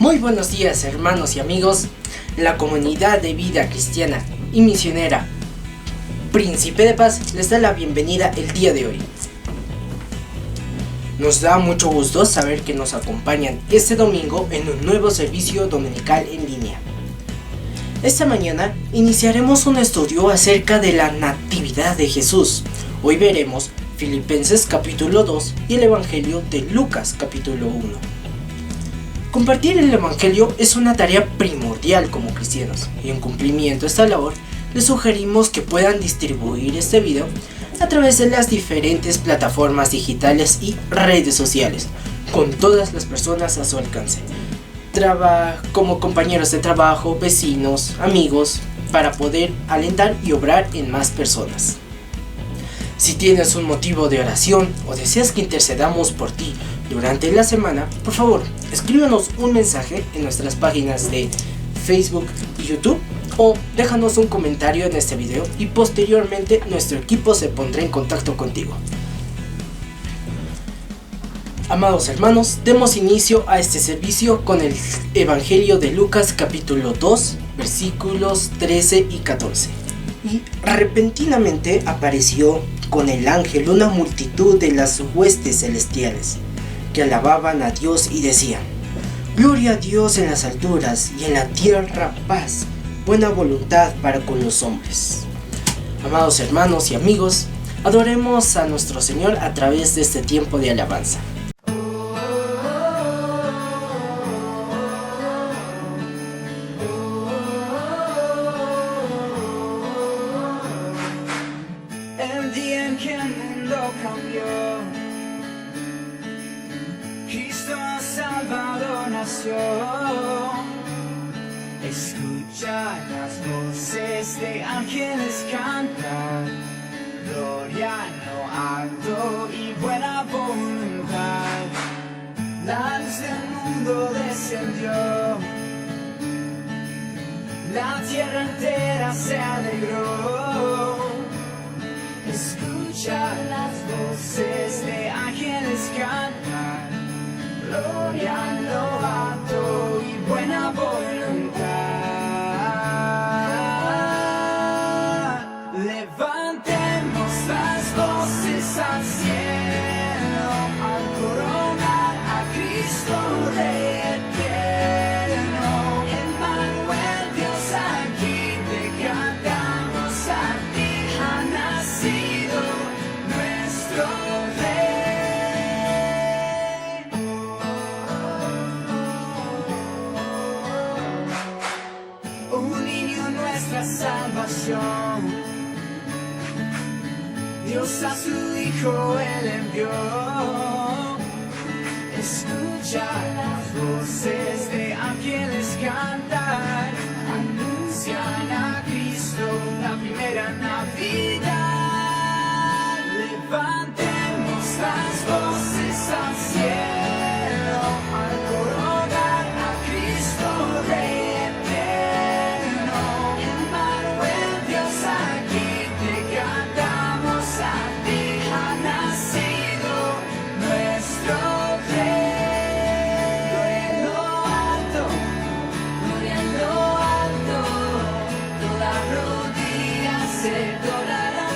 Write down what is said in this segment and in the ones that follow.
Muy buenos días, hermanos y amigos. La comunidad de vida cristiana y misionera Príncipe de Paz les da la bienvenida el día de hoy. Nos da mucho gusto saber que nos acompañan este domingo en un nuevo servicio dominical en línea. Esta mañana iniciaremos un estudio acerca de la Natividad de Jesús. Hoy veremos Filipenses capítulo 2 y el Evangelio de Lucas capítulo 1. Compartir el Evangelio es una tarea primordial como cristianos, y en cumplimiento de esta labor les sugerimos que puedan distribuir este video a través de las diferentes plataformas digitales y redes sociales, con todas las personas a su alcance, como compañeros de trabajo, vecinos, amigos, para poder alentar y obrar en más personas. Si tienes un motivo de oración o deseas que intercedamos por ti durante la semana, por favor, escríbenos un mensaje en nuestras páginas de Facebook y YouTube o déjanos un comentario en este video y posteriormente nuestro equipo se pondrá en contacto contigo. Amados hermanos, demos inicio a este servicio con el Evangelio de Lucas capítulo 2, versículos 13 y 14. Y repentinamente apareció con el ángel una multitud de las huestes celestiales, que alababan a Dios y decían: Gloria a Dios en las alturas y en la tierra paz, buena voluntad para con los hombres. Amados hermanos y amigos, adoremos a nuestro Señor a través de este tiempo de alabanza. El día en que el mundo cambió, Cristo Salvador nació. Escucha las voces de ángeles cantar, gloria en lo alto y buena voluntad. La luz del mundo descendió, la tierra entera se alegró. Escucha las voces de ángeles cantar, gloria en lo alto y buena voluntad. Levantemos las voces al cielo al coronar a Cristo Rey eterno. Emmanuel, Dios aquí te cantamos a ti. Ha nacido nuestro Rey. Un niño, nuestra salvación. Dios a su Hijo Él envió. Escucha las voces de ángeles cantar, anuncian a Cristo la primera Navidad. Levantemos las voces al cielo al coronar a Cristo Rey eterno. Emmanuel, Dios aquí te cantamos a ti. Ha nacido nuestro Rey. Gloria en lo alto, gloria en lo alto. Toda rodilla se doblará.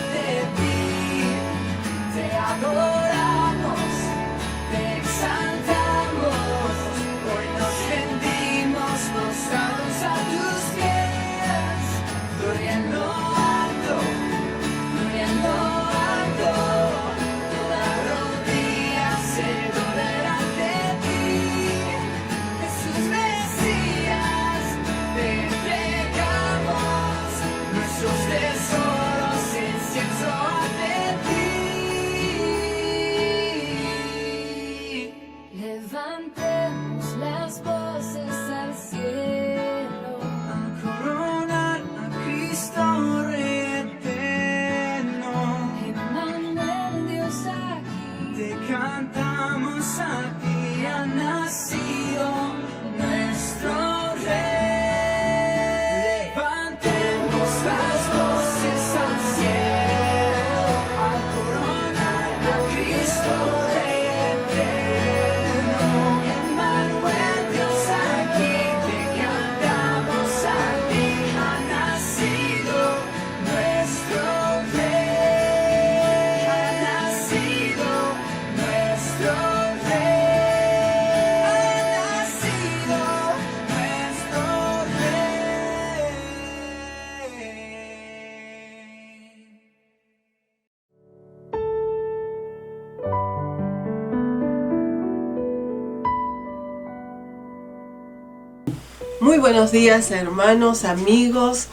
Muy buenos días, hermanos, amigos.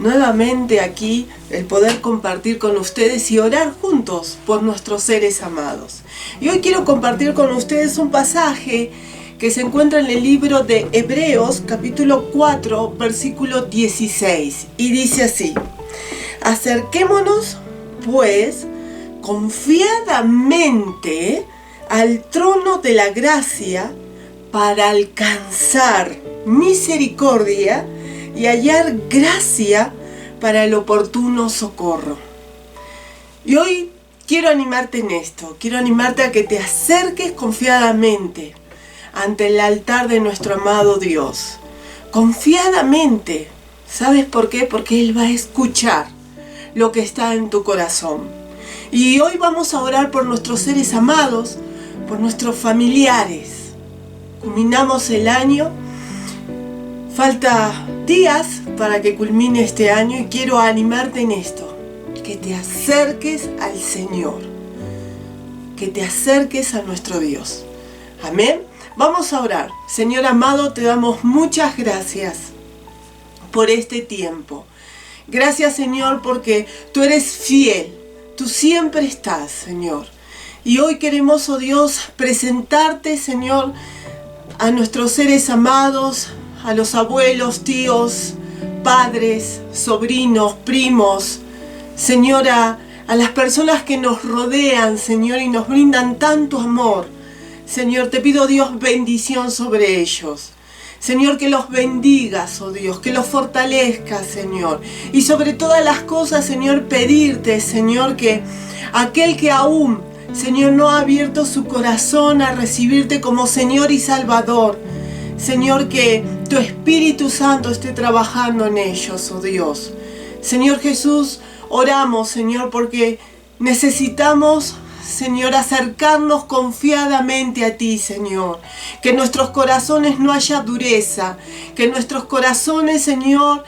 Nuevamente aquí el poder compartir con ustedes y orar juntos por nuestros seres amados. Y hoy quiero compartir con ustedes un pasaje que se encuentra en el libro de Hebreos, capítulo 4, versículo 16. Y dice así: acerquémonos, pues, confiadamente al trono de la gracia para alcanzar misericordia y hallar gracia para el oportuno socorro. Y hoy quiero animarte en esto, quiero animarte a que te acerques confiadamente ante el altar de nuestro amado Dios. Confiadamente. ¿Sabes por qué? Porque Él va a escuchar lo que está en tu corazón. Y hoy vamos a orar por nuestros seres amados, por nuestros familiares. Culminamos el año. Falta días para que culmine este año y quiero animarte en esto. Que te acerques al Señor. Que te acerques a nuestro Dios. Amén. Vamos a orar. Señor amado, te damos muchas gracias por este tiempo. Gracias, Señor, porque tú eres fiel. Tú siempre estás, Señor. Y hoy queremos, oh Dios, presentarte, Señor, a nuestros seres amados, a los abuelos, tíos, padres, sobrinos, primos, Señor, a las personas que nos rodean, Señor, y nos brindan tanto amor. Señor, te pido, Dios, bendición sobre ellos. Señor, que los bendigas, oh Dios, que los fortalezcas, Señor. Y sobre todas las cosas, Señor, pedirte, Señor, que aquel que aún, Señor, no ha abierto su corazón a recibirte como Señor y Salvador, Señor, que tu Espíritu Santo esté trabajando en ellos, oh Dios. Señor Jesús, oramos, Señor, porque necesitamos, Señor, acercarnos confiadamente a ti, Señor. Que en nuestros corazones no haya dureza. Que en nuestros corazones, Señor,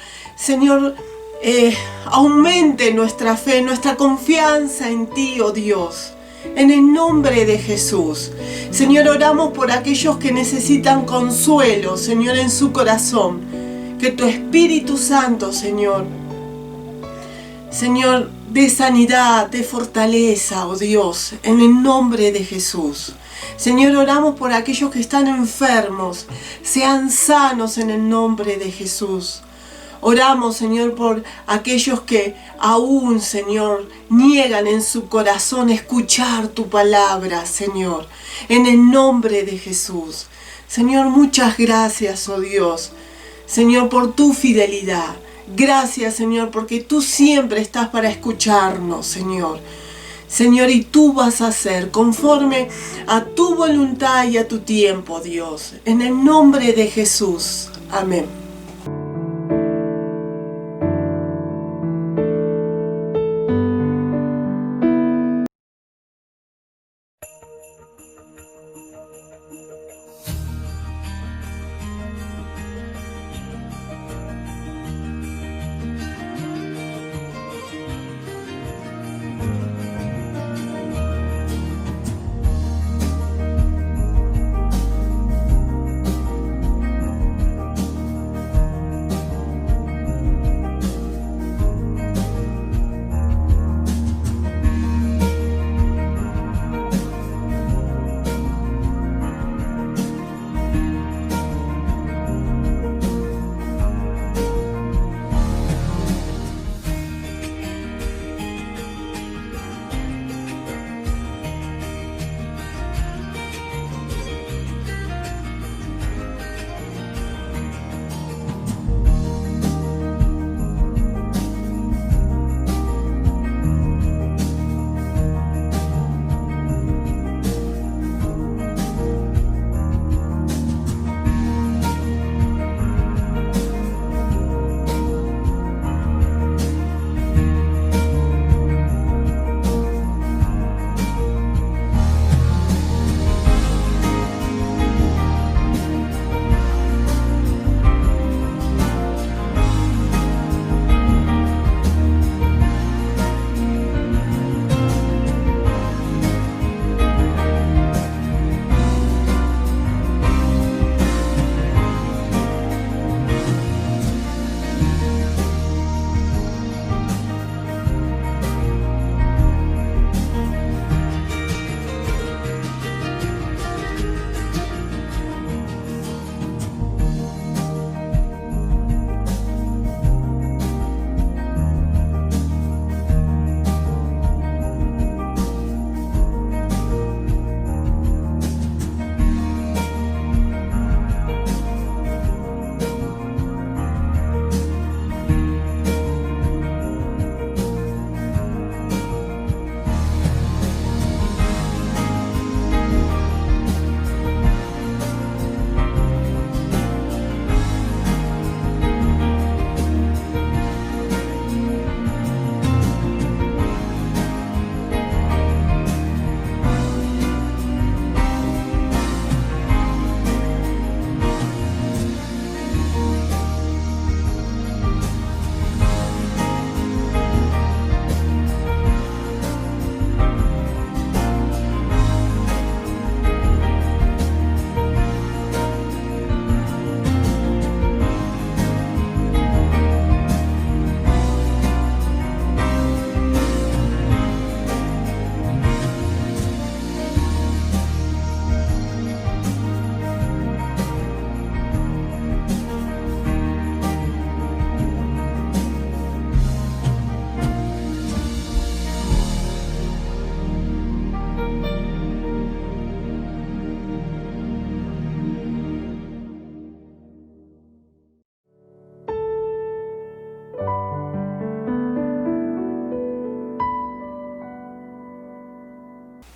aumente nuestra fe, nuestra confianza en ti, oh Dios. En el nombre de Jesús. Señor, oramos por aquellos que necesitan consuelo, Señor, en su corazón. Que tu Espíritu Santo, Señor, de sanidad, de fortaleza, oh Dios, en el nombre de Jesús. Señor, oramos por aquellos que están enfermos, sean sanos en el nombre de Jesús. Oramos, Señor, por aquellos que aún, Señor, niegan en su corazón escuchar tu palabra, Señor, en el nombre de Jesús. Señor, muchas gracias, oh Dios, Señor, por tu fidelidad. Gracias, Señor, porque tú siempre estás para escucharnos, Señor. Señor, y tú vas a hacer conforme a tu voluntad y a tu tiempo, Dios. En el nombre de Jesús. Amén.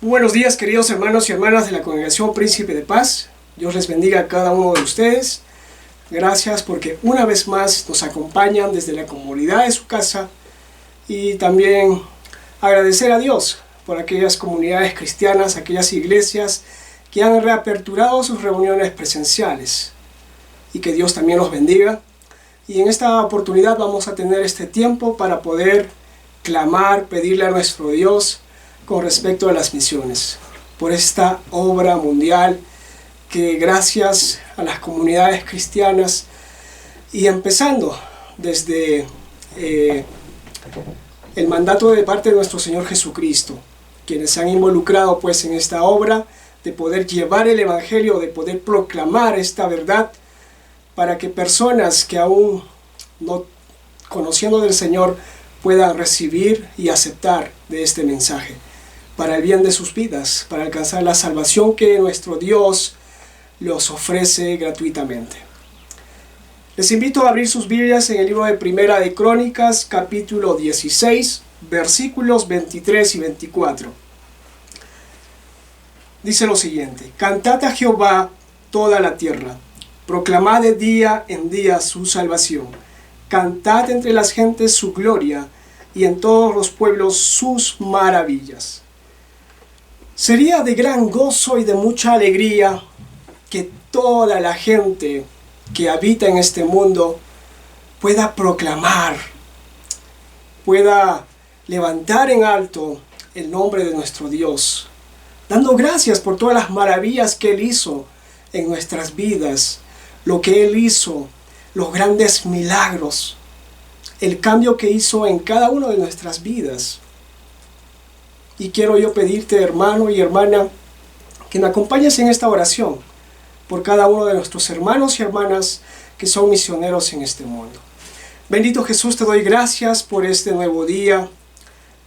Buenos días, queridos hermanos y hermanas de la Congregación Príncipe de Paz. Dios les bendiga a cada uno de ustedes. Gracias porque una vez más nos acompañan desde la comodidad de su casa, y también agradecer a Dios por aquellas comunidades cristianas, aquellas iglesias que han reaperturado sus reuniones presenciales, y que Dios también los bendiga. Y en esta oportunidad vamos a tener este tiempo para poder clamar, pedirle a nuestro Dios con respecto a las misiones, por esta obra mundial que gracias a las comunidades cristianas, y empezando desde el mandato de parte de nuestro Señor Jesucristo, quienes se han involucrado pues en esta obra de poder llevar el Evangelio, de poder proclamar esta verdad, para que personas que aún no conociendo del Señor puedan recibir y aceptar de este mensaje, para el bien de sus vidas, para alcanzar la salvación que nuestro Dios los ofrece gratuitamente. Les invito a abrir sus Biblias en el libro de Primera de Crónicas, capítulo 16, versículos 23 y 24. Dice lo siguiente: Cantad a Jehová toda la tierra, proclamad de día en día su salvación, cantad entre las gentes su gloria, y en todos los pueblos sus maravillas. Sería de gran gozo y de mucha alegría que toda la gente que habita en este mundo pueda proclamar, pueda levantar en alto el nombre de nuestro Dios, dando gracias por todas las maravillas que Él hizo en nuestras vidas, lo que Él hizo, los grandes milagros, el cambio que hizo en cada una de nuestras vidas. Y quiero yo pedirte, hermano y hermana, que me acompañes en esta oración por cada uno de nuestros hermanos y hermanas que son misioneros en este mundo. Bendito Jesús, te doy gracias por este nuevo día.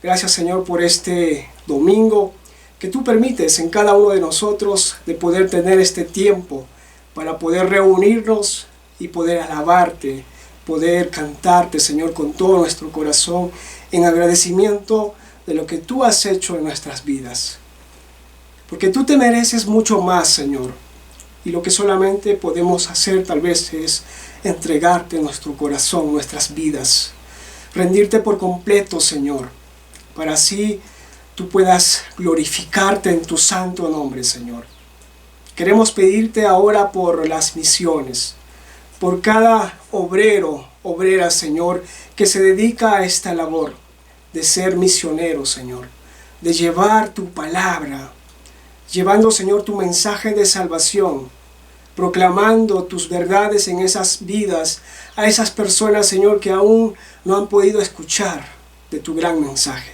Gracias, Señor, por este domingo que tú permites en cada uno de nosotros de poder tener este tiempo para poder reunirnos y poder alabarte, poder cantarte, Señor, con todo nuestro corazón en agradecimiento de lo que tú has hecho en nuestras vidas. Porque tú te mereces mucho más, Señor. Y lo que solamente podemos hacer tal vez es entregarte nuestro corazón, nuestras vidas. Rendirte por completo, Señor. Para así tú puedas glorificarte en tu santo nombre, Señor. Queremos pedirte ahora por las misiones, por cada obrero, obrera, Señor, que se dedica a esta labor de ser misionero, Señor, de llevar tu palabra, llevando, Señor, tu mensaje de salvación, proclamando tus verdades en esas vidas, a esas personas, Señor, que aún no han podido escuchar de tu gran mensaje.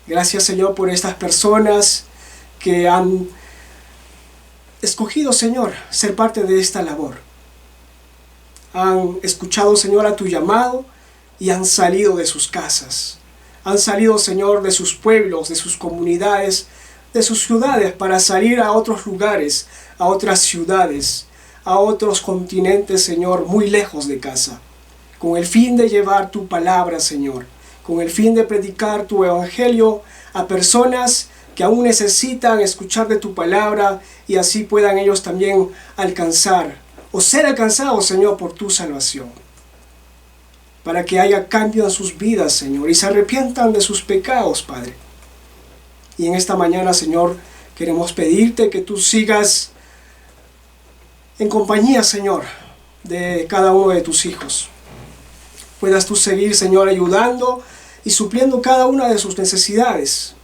Gracias, Señor, por estas personas que han escogido, Señor, ser parte de esta labor. Han escuchado, Señor, a tu llamado y han salido de sus casas. Han salido, Señor, de sus pueblos, de sus comunidades, de sus ciudades, para salir a otros lugares, a otras ciudades, a otros continentes, Señor, muy lejos de casa, con el fin de llevar tu palabra, Señor, con el fin de predicar tu evangelio a personas que aún necesitan escuchar de tu palabra, y así puedan ellos también alcanzar o ser alcanzados, Señor, por tu salvación, para que haya cambio en sus vidas, Señor, y se arrepientan de sus pecados, Padre. Y en esta mañana, Señor, queremos pedirte que tú sigas en compañía, Señor, de cada uno de tus hijos. Puedas tú seguir, Señor, ayudando y supliendo cada una de sus necesidades,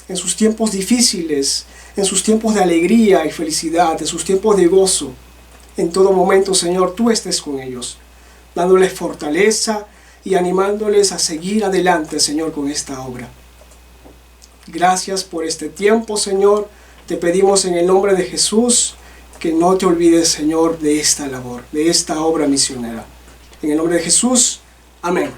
en sus tiempos difíciles, en sus tiempos de alegría y felicidad, en sus tiempos de gozo. En todo momento, Señor, tú estés con ellos, dándoles fortaleza y animándoles a seguir adelante, Señor, con esta obra. Gracias por este tiempo, Señor. Te pedimos en el nombre de Jesús que no te olvides, Señor, de esta labor, de esta obra misionera. En el nombre de Jesús, amén.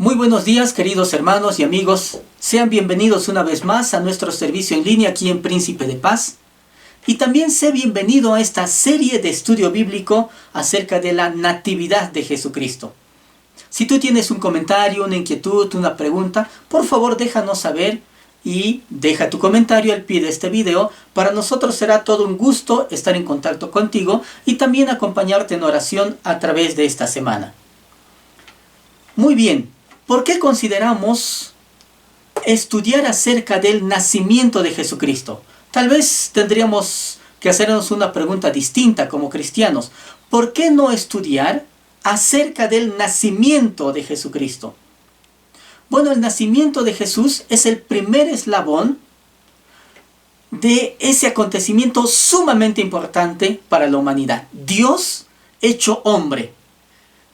Muy buenos días, queridos hermanos y amigos. Sean bienvenidos una vez más a nuestro servicio en línea aquí en Príncipe de Paz. Y también sé bienvenido a esta serie de estudio bíblico acerca de la Natividad de Jesucristo. Si tú tienes un comentario, una inquietud, una pregunta, por favor déjanos saber y deja tu comentario al pie de este video. Para nosotros será todo un gusto estar en contacto contigo y también acompañarte en oración a través de esta semana. Muy bien, ¿por qué consideramos estudiar acerca del nacimiento de Jesucristo? Tal vez tendríamos que hacernos una pregunta distinta como cristianos. ¿Por qué no estudiar acerca del nacimiento de Jesucristo? Bueno, el nacimiento de Jesús es el primer eslabón de ese acontecimiento sumamente importante para la humanidad. Dios hecho hombre,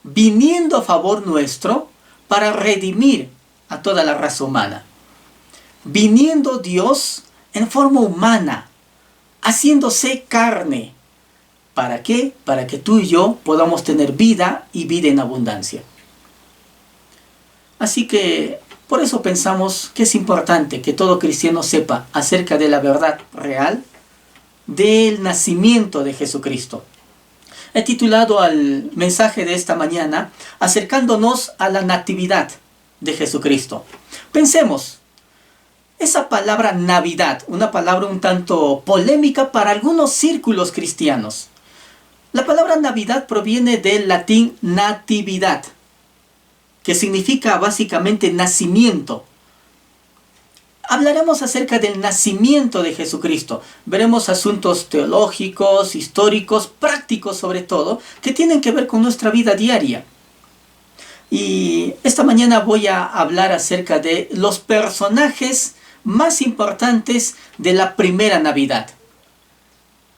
viniendo a favor nuestro para redimir a toda la raza humana. Viniendo Dios en forma humana, haciéndose carne. ¿Para qué? Para que tú y yo podamos tener vida y vida en abundancia. Así que por eso pensamos que es importante que todo cristiano sepa acerca de la verdad real del nacimiento de Jesucristo. He titulado al mensaje de esta mañana acercándonos a la natividad de Jesucristo. Pensemos, esa palabra Navidad, una palabra un tanto polémica para algunos círculos cristianos. La palabra Navidad proviene del latín natividad, que significa básicamente nacimiento. Hablaremos acerca del nacimiento de Jesucristo. Veremos asuntos teológicos, históricos, prácticos sobre todo, que tienen que ver con nuestra vida diaria. Y esta mañana voy a hablar acerca de los personajes más importantes de la primera Navidad.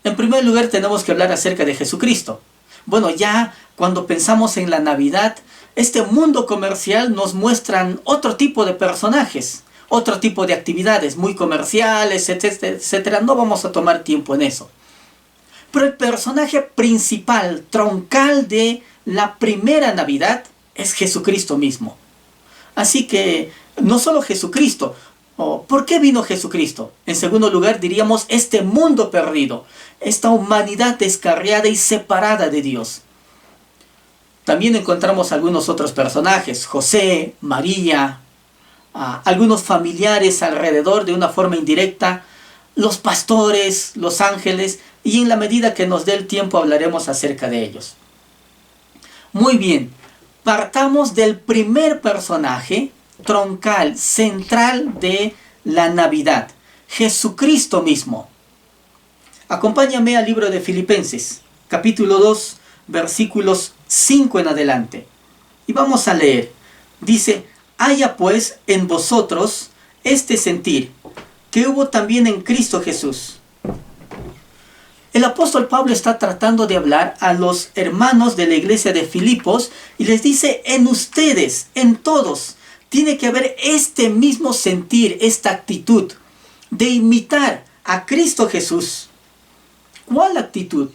En primer lugar tenemos que hablar acerca de Jesucristo. Bueno, ya cuando pensamos en la Navidad, este mundo comercial nos muestran otro tipo de personajes, otro tipo de actividades muy comerciales, etcétera, etcétera. No vamos a tomar tiempo en eso. Pero el personaje principal, troncal de la primera Navidad es Jesucristo mismo. Así que no solo Jesucristo. ¿Por qué vino Jesucristo? En segundo lugar diríamos este mundo perdido, esta humanidad descarriada y separada de Dios. También encontramos algunos otros personajes, José, María, algunos familiares alrededor de una forma indirecta, los pastores, los ángeles, y en la medida que nos dé el tiempo hablaremos acerca de ellos. Muy bien, partamos del primer personaje troncal, central de la Navidad, Jesucristo mismo. Acompáñame al libro de Filipenses, capítulo 2, versículos 5 en adelante. Y vamos a leer. Dice: haya pues en vosotros este sentir que hubo también en Cristo Jesús. El apóstol Pablo está tratando de hablar a los hermanos de la iglesia de Filipos y les dice: en ustedes, en todos, tiene que haber este mismo sentir, esta actitud de imitar a Cristo Jesús. ¿Cuál actitud?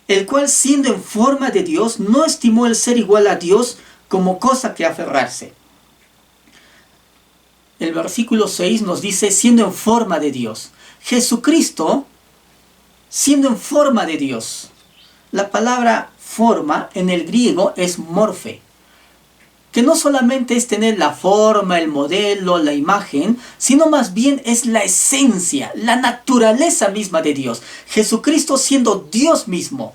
El cual, siendo en forma de Dios, no estimó el ser igual a Dios como cosa que aferrarse. El versículo 6 nos dice: siendo en forma de Dios. Jesucristo, siendo en forma de Dios. La palabra forma en el griego es morfe, que no solamente es tener la forma, el modelo, la imagen, sino más bien es la esencia, la naturaleza misma de Dios. Jesucristo siendo Dios mismo,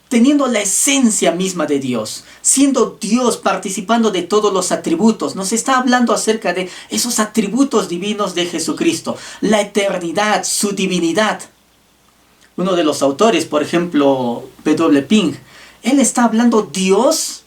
teniendo la esencia misma de Dios, siendo Dios, participando de todos los atributos. Nos está hablando acerca de esos atributos divinos de Jesucristo, la eternidad, su divinidad. Uno de los autores, por ejemplo, W. Pink, él está hablando Dios.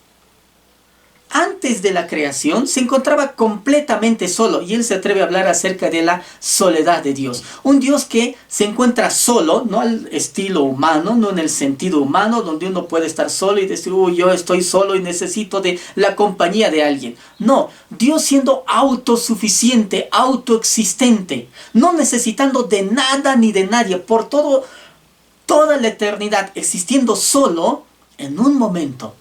Antes de la creación se encontraba completamente solo, y él se atreve a hablar acerca de la soledad de Dios. Un Dios que se encuentra solo, no al estilo humano, no en el sentido humano, donde uno puede estar solo y decir: yo estoy solo y necesito de la compañía de alguien. No, Dios siendo autosuficiente, autoexistente, no necesitando de nada ni de nadie, por toda la eternidad, existiendo solo. En un momento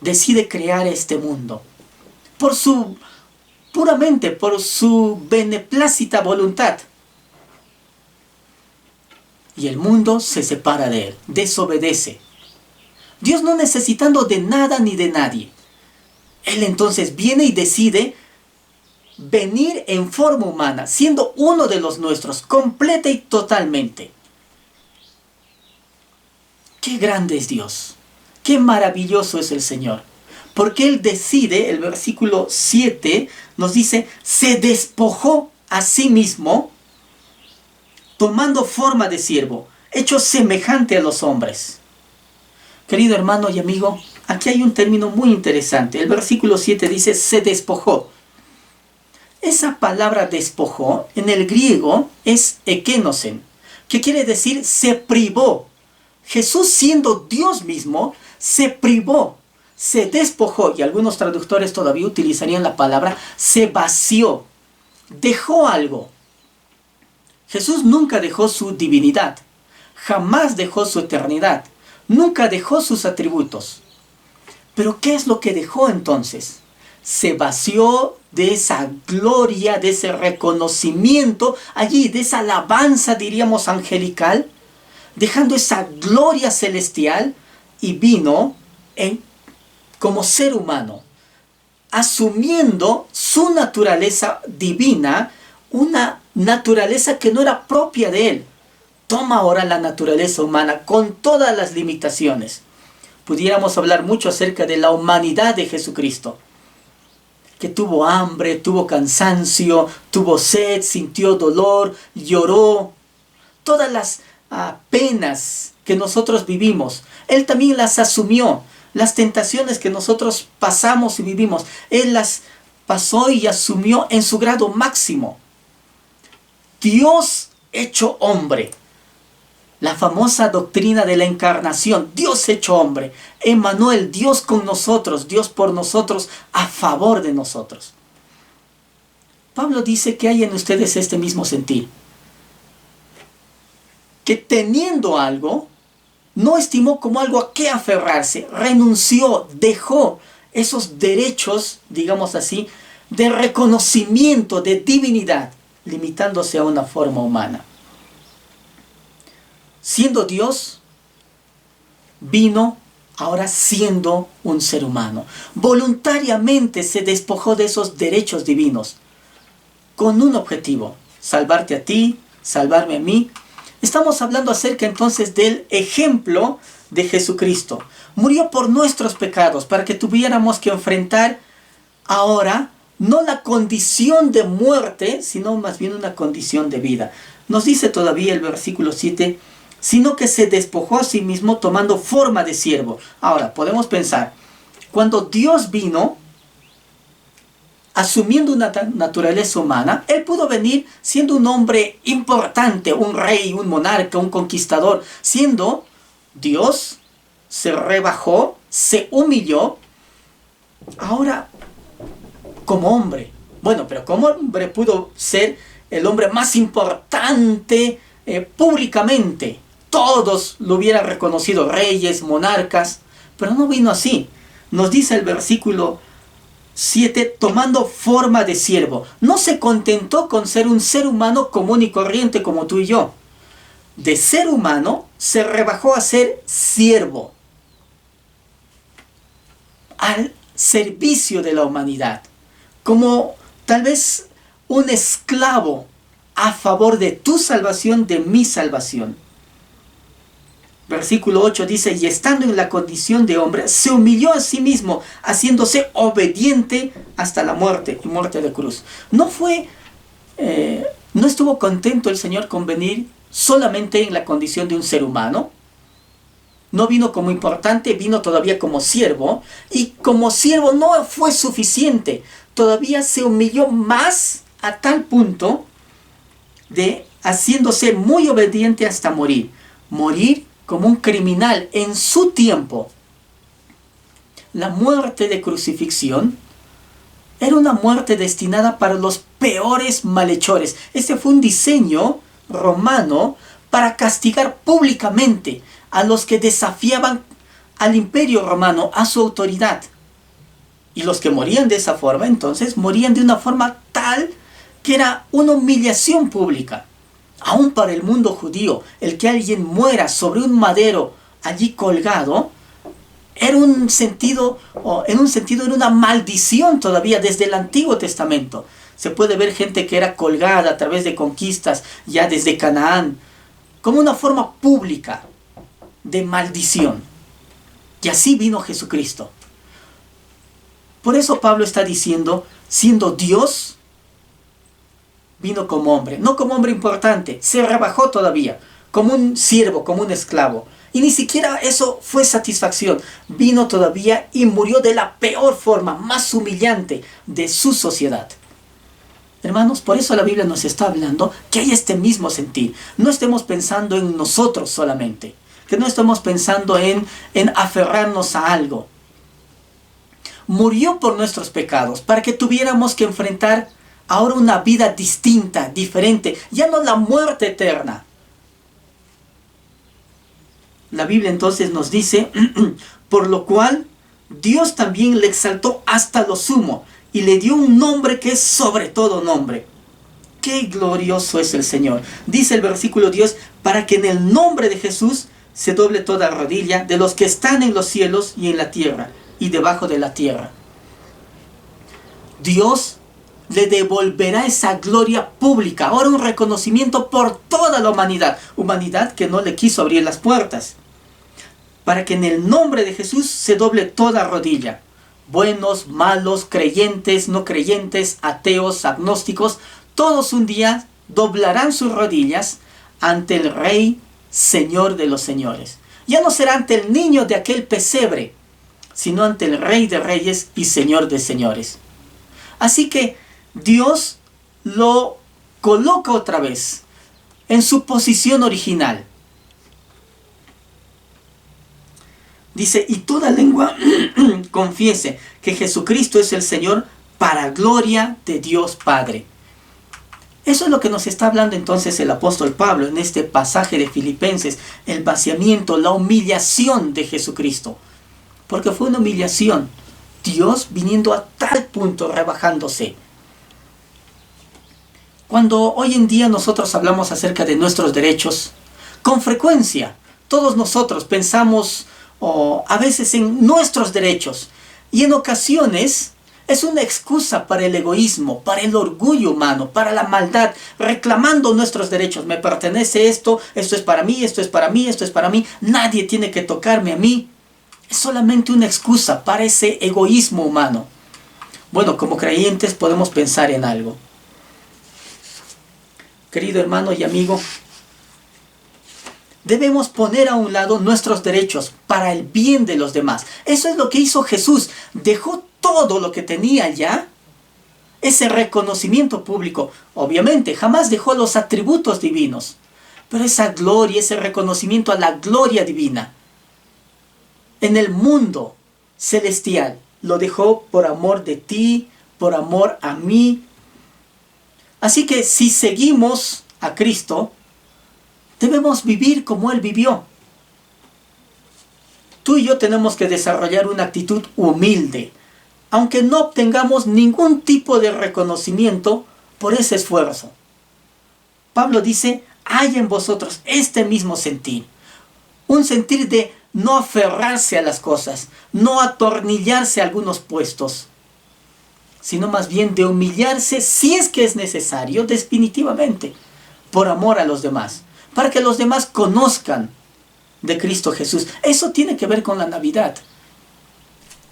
decide crear este mundo puramente por su beneplácita voluntad. Y el mundo se separa de él, desobedece. Dios no necesitando de nada ni de nadie. Él entonces viene y decide venir en forma humana, siendo uno de los nuestros, completa y totalmente. Qué grande es Dios, qué maravilloso es el Señor. Porque Él decide, el versículo 7 nos dice, se despojó a sí mismo, tomando forma de siervo, hecho semejante a los hombres. Querido hermano y amigo, aquí hay un término muy interesante. El versículo 7 dice, se despojó. Esa palabra despojó en el griego es ekenosen, que quiere decir se privó. Jesús, siendo Dios mismo, se privó, se despojó, y algunos traductores todavía utilizarían la palabra se vació, dejó algo. Jesús nunca dejó su divinidad, jamás dejó su eternidad, nunca dejó sus atributos. Pero ¿qué es lo que dejó entonces? Se vació de esa gloria, de ese reconocimiento allí, de esa alabanza, diríamos, angelical, dejando esa gloria celestial, y vino como ser humano, asumiendo su naturaleza divina, una naturaleza que no era propia de él. Toma ahora la naturaleza humana con todas las limitaciones. Pudiéramos hablar mucho acerca de la humanidad de Jesucristo, que tuvo hambre, tuvo cansancio, tuvo sed, sintió dolor, lloró. Todas las penas que nosotros vivimos, Él también las asumió. Las tentaciones que nosotros pasamos y vivimos, Él las pasó y asumió en su grado máximo. Dios hecho hombre. La famosa doctrina de la encarnación, Dios hecho hombre. Emmanuel, Dios con nosotros, Dios por nosotros, a favor de nosotros. Pablo dice que hay en ustedes este mismo sentir. Que teniendo algo, no estimó como algo a qué aferrarse, renunció, dejó esos derechos, digamos así, de reconocimiento, de divinidad, limitándose a una forma humana. Siendo Dios, vino ahora siendo un ser humano. Voluntariamente se despojó de esos derechos divinos, con un objetivo, salvarte a ti, salvarme a mí. Estamos hablando acerca entonces del ejemplo de Jesucristo. Murió por nuestros pecados para que tuviéramos que enfrentar ahora no la condición de muerte, sino más bien una condición de vida. Nos dice todavía el versículo 7, sino que se despojó a sí mismo tomando forma de siervo. Ahora, podemos pensar, cuando Dios vino, asumiendo una naturaleza humana, Él pudo venir siendo un hombre importante, un rey, un monarca, un conquistador. Siendo Dios, se rebajó, se humilló, ahora como hombre. Bueno, pero como hombre pudo ser el hombre más importante públicamente. Todos lo hubieran reconocido, reyes, monarcas, pero no vino así. Nos dice el versículo 7, tomando forma de siervo. No se contentó con ser un ser humano común y corriente como tú y yo. De ser humano se rebajó a ser siervo, al servicio de la humanidad, como tal vez un esclavo a favor de tu salvación, de mi salvación. Versículo 8 dice, y estando en la condición de hombre, se humilló a sí mismo, haciéndose obediente hasta la muerte, y muerte de cruz. No estuvo contento el Señor con venir solamente en la condición de un ser humano. No vino como importante, vino todavía como siervo, y como siervo no fue suficiente. Todavía se humilló más a tal punto de haciéndose muy obediente hasta morir. Morir como un criminal en su tiempo. La muerte de crucifixión era una muerte destinada para los peores malhechores. Este fue un diseño romano para castigar públicamente a los que desafiaban al imperio romano, a su autoridad. Y los que morían de esa forma, entonces, morían de una forma tal que era una humillación pública. Aún para el mundo judío, el que alguien muera sobre un madero allí colgado, era en un sentido era una maldición todavía desde el Antiguo Testamento. Se puede ver gente que era colgada a través de conquistas ya desde Canaán, como una forma pública de maldición. Y así vino Jesucristo. Por eso Pablo está diciendo, siendo Dios, vino como hombre. No como hombre importante, se rebajó todavía, como un siervo, como un esclavo. Y ni siquiera eso fue satisfacción. Vino todavía y murió de la peor forma, más humillante de su sociedad. Hermanos, por eso la Biblia nos está hablando que hay este mismo sentir. No estemos pensando en nosotros solamente. Que no estemos pensando en aferrarnos a algo. Murió por nuestros pecados para que tuviéramos que enfrentar ahora una vida distinta, diferente. Ya no la muerte eterna. La Biblia entonces nos dice, por lo cual Dios también le exaltó hasta lo sumo y le dio un nombre que es sobre todo nombre. ¡Qué glorioso es el Señor! Dice el versículo 10, para que en el nombre de Jesús se doble toda rodilla de los que están en los cielos y en la tierra y debajo de la tierra. Dios le devolverá esa gloria pública, ahora un reconocimiento por toda la humanidad, humanidad que no le quiso abrir las puertas, para que en el nombre de Jesús se doble toda rodilla, buenos, malos, creyentes, no creyentes, ateos, agnósticos, todos un día doblarán sus rodillas ante el Rey, Señor de los señores. Ya no será ante el niño de aquel pesebre, sino ante el Rey de reyes y Señor de señores. Así que Dios lo coloca otra vez en su posición original. Dice, y toda lengua confiese que Jesucristo es el Señor para gloria de Dios Padre. Eso es lo que nos está hablando entonces el apóstol Pablo en este pasaje de Filipenses, el vaciamiento, la humillación de Jesucristo. Porque fue una humillación, Dios viniendo a tal punto, rebajándose. Cuando hoy en día nosotros hablamos acerca de nuestros derechos, con frecuencia todos nosotros pensamos a veces en nuestros derechos, y en ocasiones es una excusa para el egoísmo, para el orgullo humano, para la maldad, reclamando nuestros derechos. Me pertenece esto, esto es para mí, esto es para mí, esto es para mí, nadie tiene que tocarme a mí. Es solamente una excusa para ese egoísmo humano. Bueno, como creyentes podemos pensar en algo. Querido hermano y amigo, debemos poner a un lado nuestros derechos para el bien de los demás. Eso es lo que hizo Jesús. Dejó todo lo que tenía ya, ese reconocimiento público. Obviamente, jamás dejó los atributos divinos, pero esa gloria, ese reconocimiento a la gloria divina en el mundo celestial, lo dejó por amor de ti, por amor a mí. Así que si seguimos a Cristo, debemos vivir como Él vivió. Tú y yo tenemos que desarrollar una actitud humilde, aunque no obtengamos ningún tipo de reconocimiento por ese esfuerzo. Pablo dice, hay en vosotros este mismo sentir. Un sentir de no aferrarse a las cosas, no atornillarse a algunos puestos, sino más bien de humillarse si es que es necesario, definitivamente, por amor a los demás, para que los demás conozcan de Cristo Jesús. Eso tiene que ver con la Navidad.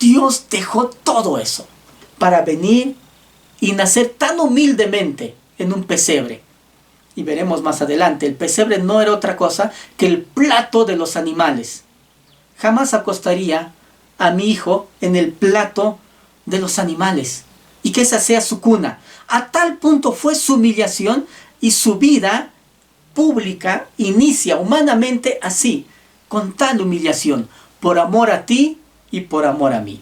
Dios dejó todo eso para venir y nacer tan humildemente en un pesebre. Y veremos más adelante, el pesebre no era otra cosa que el plato de los animales. Jamás acostaría a mi hijo en el plato de los animales y que esa sea su cuna. A tal punto fue su humillación, y su vida pública inicia humanamente así, con tal humillación, por amor a ti y por amor a mí.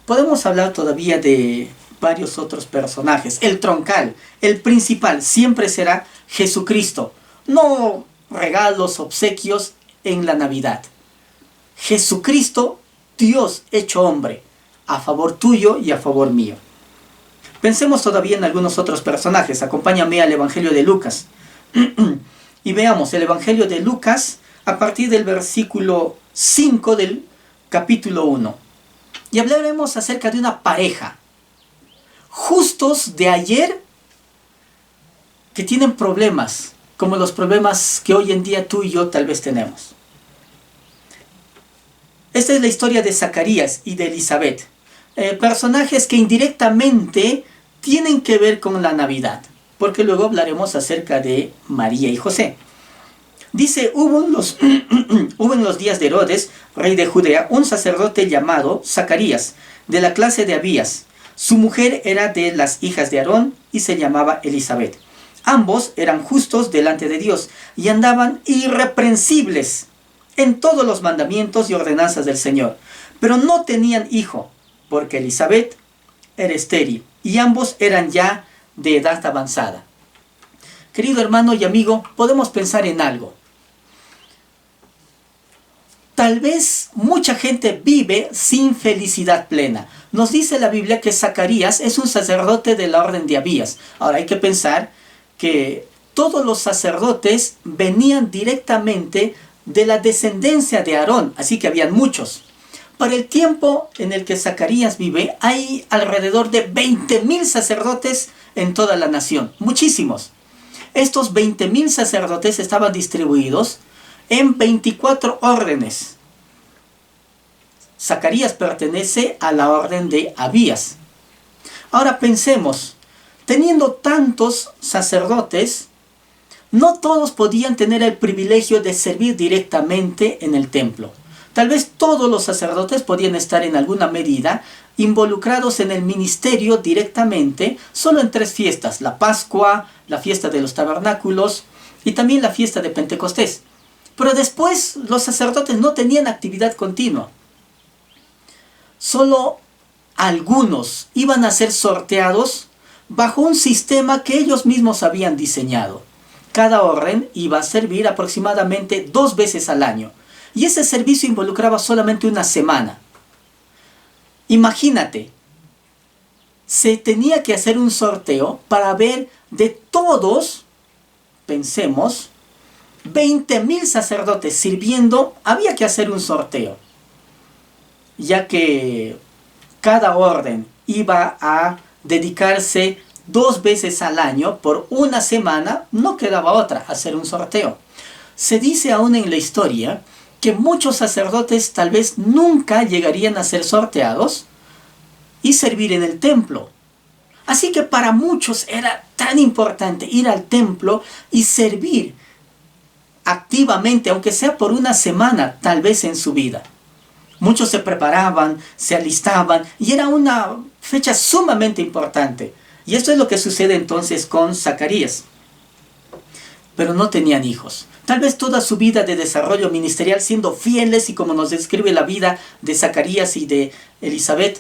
Podemos hablar todavía de varios otros personajes. El troncal, el principal, siempre será Jesucristo. No regalos, obsequios en la Navidad. Jesucristo, Dios hecho hombre, a favor tuyo y a favor mío. Pensemos todavía en algunos otros personajes. Acompáñame al Evangelio de Lucas. Y veamos el Evangelio de Lucas a partir del versículo 5 del capítulo 1. Y hablaremos acerca de una pareja. Justos de ayer que tienen problemas, como los problemas que hoy en día tú y yo tal vez tenemos. Esta es la historia de Zacarías y de Elizabeth. Personajes que indirectamente tienen que ver con la Navidad, porque luego hablaremos acerca de María y José. Dice, hubo en los días de Herodes, rey de Judea, un sacerdote llamado Zacarías, de la clase de Abías. Su mujer era de las hijas de Aarón y se llamaba Elizabeth. Ambos eran justos delante de Dios y andaban irreprensibles en todos los mandamientos y ordenanzas del Señor. Pero no tenían hijo, porque Elizabeth era estéril y ambos eran ya de edad avanzada. Querido hermano y amigo, podemos pensar en algo. Tal vez mucha gente vive sin felicidad plena. Nos dice la Biblia que Zacarías es un sacerdote de la orden de Abías. Ahora hay que pensar que todos los sacerdotes venían directamente de la descendencia de Aarón, así que habían muchos. Para el tiempo en el que Zacarías vive, hay alrededor de 20,000 sacerdotes en toda la nación, muchísimos. Estos 20,000 sacerdotes estaban distribuidos en 24 órdenes. Zacarías pertenece a la orden de Abías. Ahora pensemos, teniendo tantos sacerdotes, no todos podían tener el privilegio de servir directamente en el templo. Tal vez todos los sacerdotes podían estar en alguna medida involucrados en el ministerio directamente, solo en 3 fiestas: la Pascua, la fiesta de los tabernáculos y también la fiesta de Pentecostés. Pero después los sacerdotes no tenían actividad continua. Solo algunos iban a ser sorteados bajo un sistema que ellos mismos habían diseñado. Cada orden iba a servir aproximadamente 2 veces al año. Y ese servicio involucraba solamente una semana. Imagínate, se tenía que hacer un sorteo para ver de todos, pensemos, 20,000 sacerdotes sirviendo, había que hacer un sorteo. Ya que cada orden iba a dedicarse 2 veces al año por una semana, no quedaba otra, hacer un sorteo. Se dice aún en la historia que muchos sacerdotes tal vez nunca llegarían a ser sorteados y servir en el templo. Así que para muchos era tan importante ir al templo y servir activamente, aunque sea por una semana, tal vez en su vida. Muchos se preparaban, se alistaban y era una fecha sumamente importante. Y esto es lo que sucede entonces con Zacarías. Pero no tenían hijos. Tal vez toda su vida de desarrollo ministerial siendo fieles, y como nos describe la vida de Zacarías y de Elizabeth,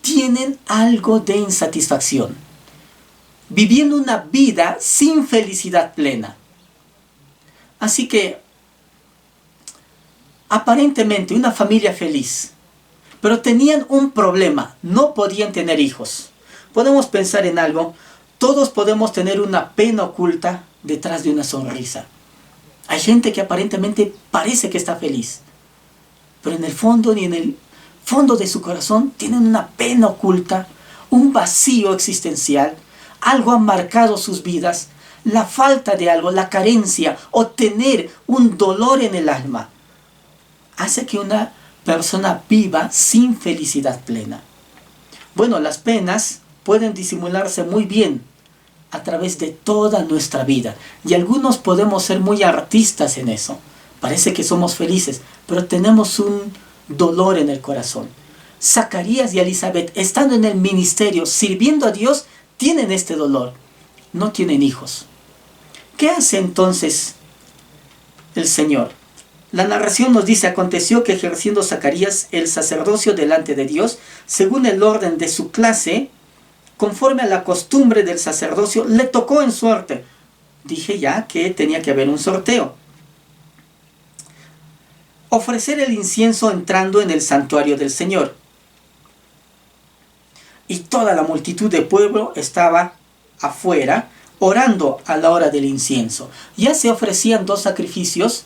tienen algo de insatisfacción, viviendo una vida sin felicidad plena. Así que, aparentemente una familia feliz, pero tenían un problema: no podían tener hijos. Podemos pensar en algo: todos podemos tener una pena oculta detrás de una sonrisa. Hay gente que aparentemente parece que está feliz, pero en el fondo y en el fondo de su corazón tienen una pena oculta, un vacío existencial. Algo ha marcado sus vidas, la falta de algo, la carencia o tener un dolor en el alma hace que una persona viva sin felicidad plena. Bueno, las penas pueden disimularse muy bien a través de toda nuestra vida. Y algunos podemos ser muy artistas en eso. Parece que somos felices, pero tenemos un dolor en el corazón. Zacarías y Elizabeth, estando en el ministerio, sirviendo a Dios, tienen este dolor. No tienen hijos. ¿Qué hace entonces el Señor? La narración nos dice: aconteció que ejerciendo Zacarías el sacerdocio delante de Dios, según el orden de su clase, conforme a la costumbre del sacerdocio, le tocó en suerte. Dije ya que tenía que haber un sorteo. ofrecer el incienso entrando en el santuario del Señor. Y toda la multitud del pueblo estaba afuera, orando a la hora del incienso. Ya se ofrecían 2 sacrificios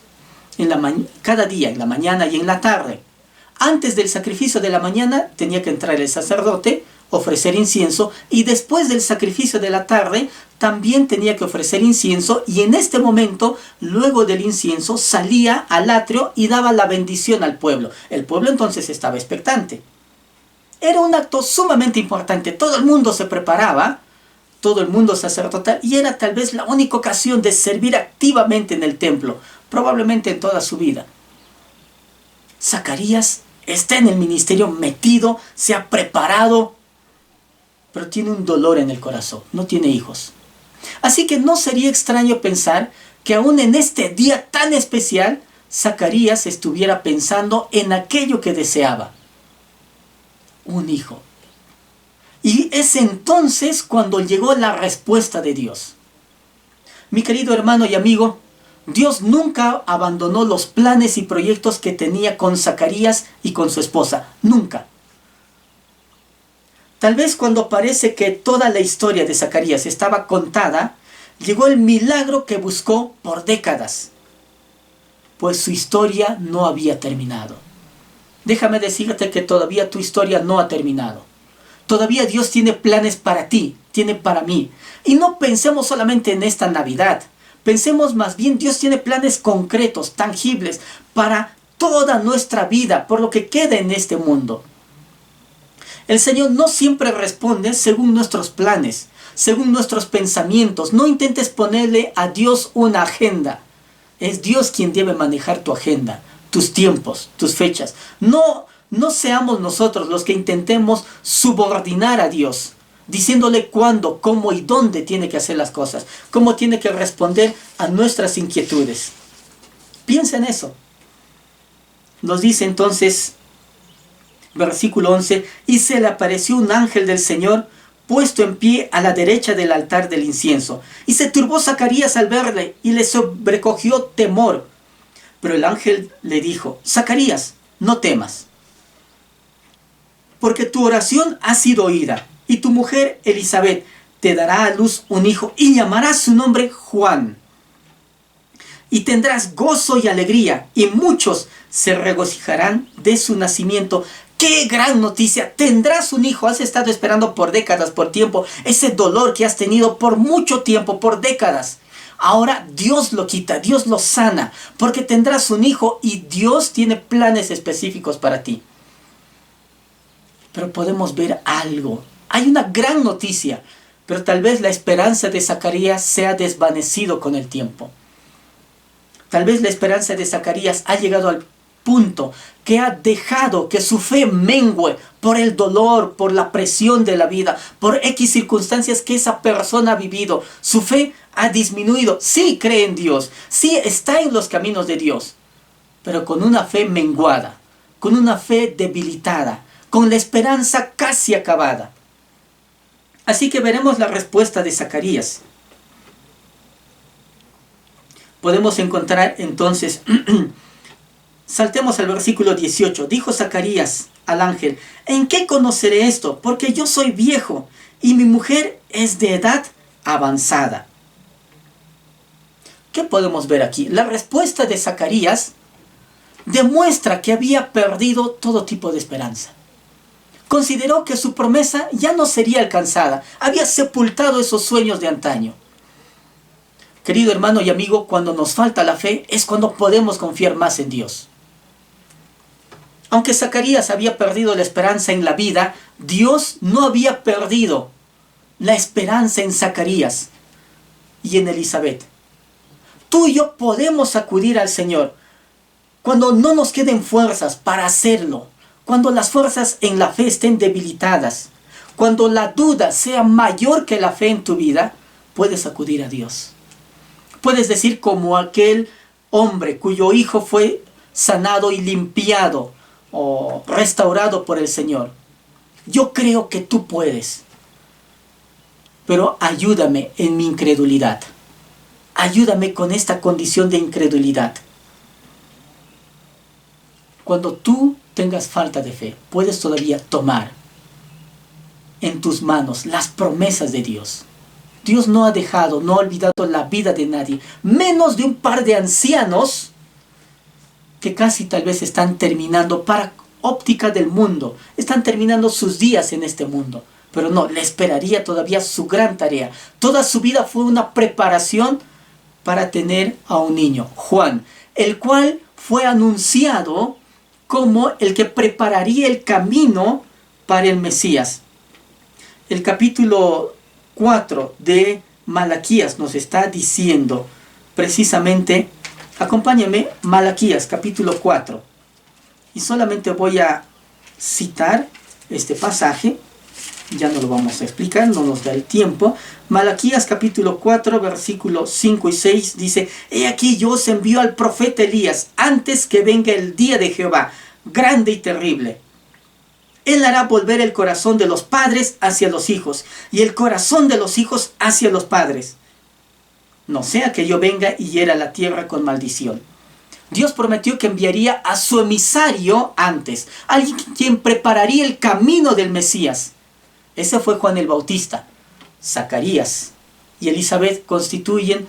cada día, en la mañana y en la tarde. Antes del sacrificio de la mañana tenía que entrar el sacerdote, ofrecer incienso, y después del sacrificio de la tarde también tenía que ofrecer incienso, y en este momento, luego del incienso, salía al atrio y daba la bendición al pueblo. El pueblo entonces estaba expectante. Era un acto sumamente importante. Todo el mundo se preparaba, todo el mundo sacerdotal, y era tal vez la única ocasión de servir activamente en el templo, probablemente en toda su vida. Zacarías está en el ministerio metido, se ha preparado, pero tiene un dolor en el corazón, no tiene hijos. Así que no sería extraño pensar que aún en este día tan especial, Zacarías estuviera pensando en aquello que deseaba: un hijo. Y es entonces cuando llegó la respuesta de Dios. Mi querido hermano y amigo, Dios nunca abandonó los planes y proyectos que tenía con Zacarías y con su esposa. Nunca. Tal vez cuando parece que toda la historia de Zacarías estaba contada, llegó el milagro que buscó por décadas, pues su historia no había terminado. Déjame decirte que todavía tu historia no ha terminado. Todavía Dios tiene planes para ti, tiene para mí. Y no pensemos solamente en esta Navidad. Pensemos más bien, Dios tiene planes concretos, tangibles, para toda nuestra vida, por lo que queda en este mundo. El Señor no siempre responde según nuestros planes, según nuestros pensamientos. No intentes ponerle a Dios una agenda. Es Dios quien debe manejar tu agenda, tus tiempos, tus fechas. No seamos nosotros los que intentemos subordinar a Dios, diciéndole cuándo, cómo y dónde tiene que hacer las cosas, cómo tiene que responder a nuestras inquietudes. Piensa en eso. Nos dice entonces, versículo 11, y se le apareció un ángel del Señor puesto en pie a la derecha del altar del incienso. Y se turbó Zacarías al verle y le sobrecogió temor. Pero el ángel le dijo: Zacarías, no temas, porque tu oración ha sido oída, y tu mujer Elizabeth te dará a luz un hijo, y llamarás su nombre Juan. Y tendrás gozo y alegría, y muchos se regocijarán de su nacimiento. ¡Qué gran noticia! Tendrás un hijo. Has estado esperando por décadas, por tiempo, ese dolor que has tenido por mucho tiempo, por décadas. Ahora Dios lo quita, Dios lo sana, porque tendrás un hijo y Dios tiene planes específicos para ti. Pero podemos ver algo. Hay una gran noticia, pero tal vez la esperanza de Zacarías se ha desvanecido con el tiempo. Tal vez la esperanza de Zacarías ha llegado al punto que ha dejado que su fe mengue por el dolor, por la presión de la vida, por X circunstancias que esa persona ha vivido. Su fe ha disminuido. Sí cree en Dios, sí está en los caminos de Dios, pero con una fe menguada, con una fe debilitada, con la esperanza casi acabada. Así que veremos la respuesta de Zacarías. Podemos encontrar entonces, saltemos al versículo 18. Dijo Zacarías al ángel: ¿en qué conoceré esto? Porque yo soy viejo y mi mujer es de edad avanzada. ¿Qué podemos ver aquí? La respuesta de Zacarías demuestra que había perdido todo tipo de esperanza. Consideró que su promesa ya no sería alcanzada. Había sepultado esos sueños de antaño. Querido hermano y amigo, cuando nos falta la fe es cuando podemos confiar más en Dios. Aunque Zacarías había perdido la esperanza en la vida, Dios no había perdido la esperanza en Zacarías y en Elizabeth. Tú y yo podemos acudir al Señor cuando no nos queden fuerzas para hacerlo, cuando las fuerzas en la fe estén debilitadas, cuando la duda sea mayor que la fe en tu vida, puedes acudir a Dios. Puedes decir como aquel hombre cuyo hijo fue sanado y limpiado o restaurado por el Señor: yo creo que tú puedes, pero ayúdame en mi incredulidad. Ayúdame con esta condición de incredulidad. Cuando tú tengas falta de fe, puedes todavía tomar en tus manos las promesas de Dios. Dios no ha dejado, no ha olvidado la vida de nadie, menos de un par de ancianos que casi tal vez están terminando, para óptica del mundo, están terminando sus días en este mundo. Pero no, le esperaría todavía su gran tarea. Toda su vida fue una preparación para tener a un niño, Juan, el cual fue anunciado como el que prepararía el camino para el Mesías. El capítulo 4 de Malaquías nos está diciendo precisamente, acompáñame, Malaquías capítulo 4. Y solamente voy a citar este pasaje, ya no lo vamos a explicar, no nos da el tiempo. Malaquías capítulo 4, versículos 5 y 6 dice: He aquí yo os envío al profeta Elías antes que venga el día de Jehová, grande y terrible. Él hará volver el corazón de los padres hacia los hijos, y el corazón de los hijos hacia los padres. No sea que yo venga y hiera la tierra con maldición. Dios prometió que enviaría a su emisario antes, alguien quien prepararía el camino del Mesías. Ese fue Juan el Bautista. Zacarías y Elizabeth constituyen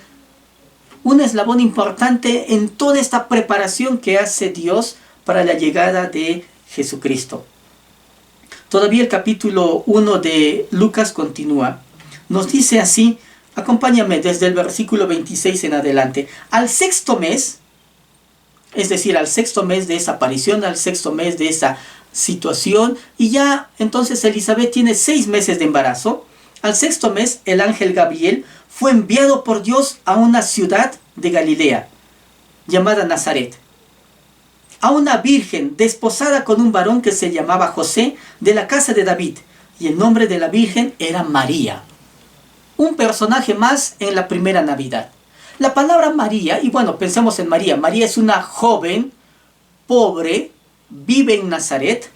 un eslabón importante en toda esta preparación que hace Dios para la llegada de Jesucristo. Todavía el capítulo 1 de Lucas continúa. Nos dice así, acompáñame desde el versículo 26 en adelante. Al sexto mes, es decir, al sexto mes de esa aparición, al sexto mes de esa situación, y ya entonces Elizabeth tiene 6 meses de embarazo. Al sexto mes, el ángel Gabriel fue enviado por Dios a una ciudad de Galilea, llamada Nazaret, a una virgen desposada con un varón que se llamaba José, de la casa de David, y el nombre de la virgen era María. Un personaje más en la primera Navidad. La palabra María, y bueno, pensemos en María. María es una joven, pobre, vive en Nazaret.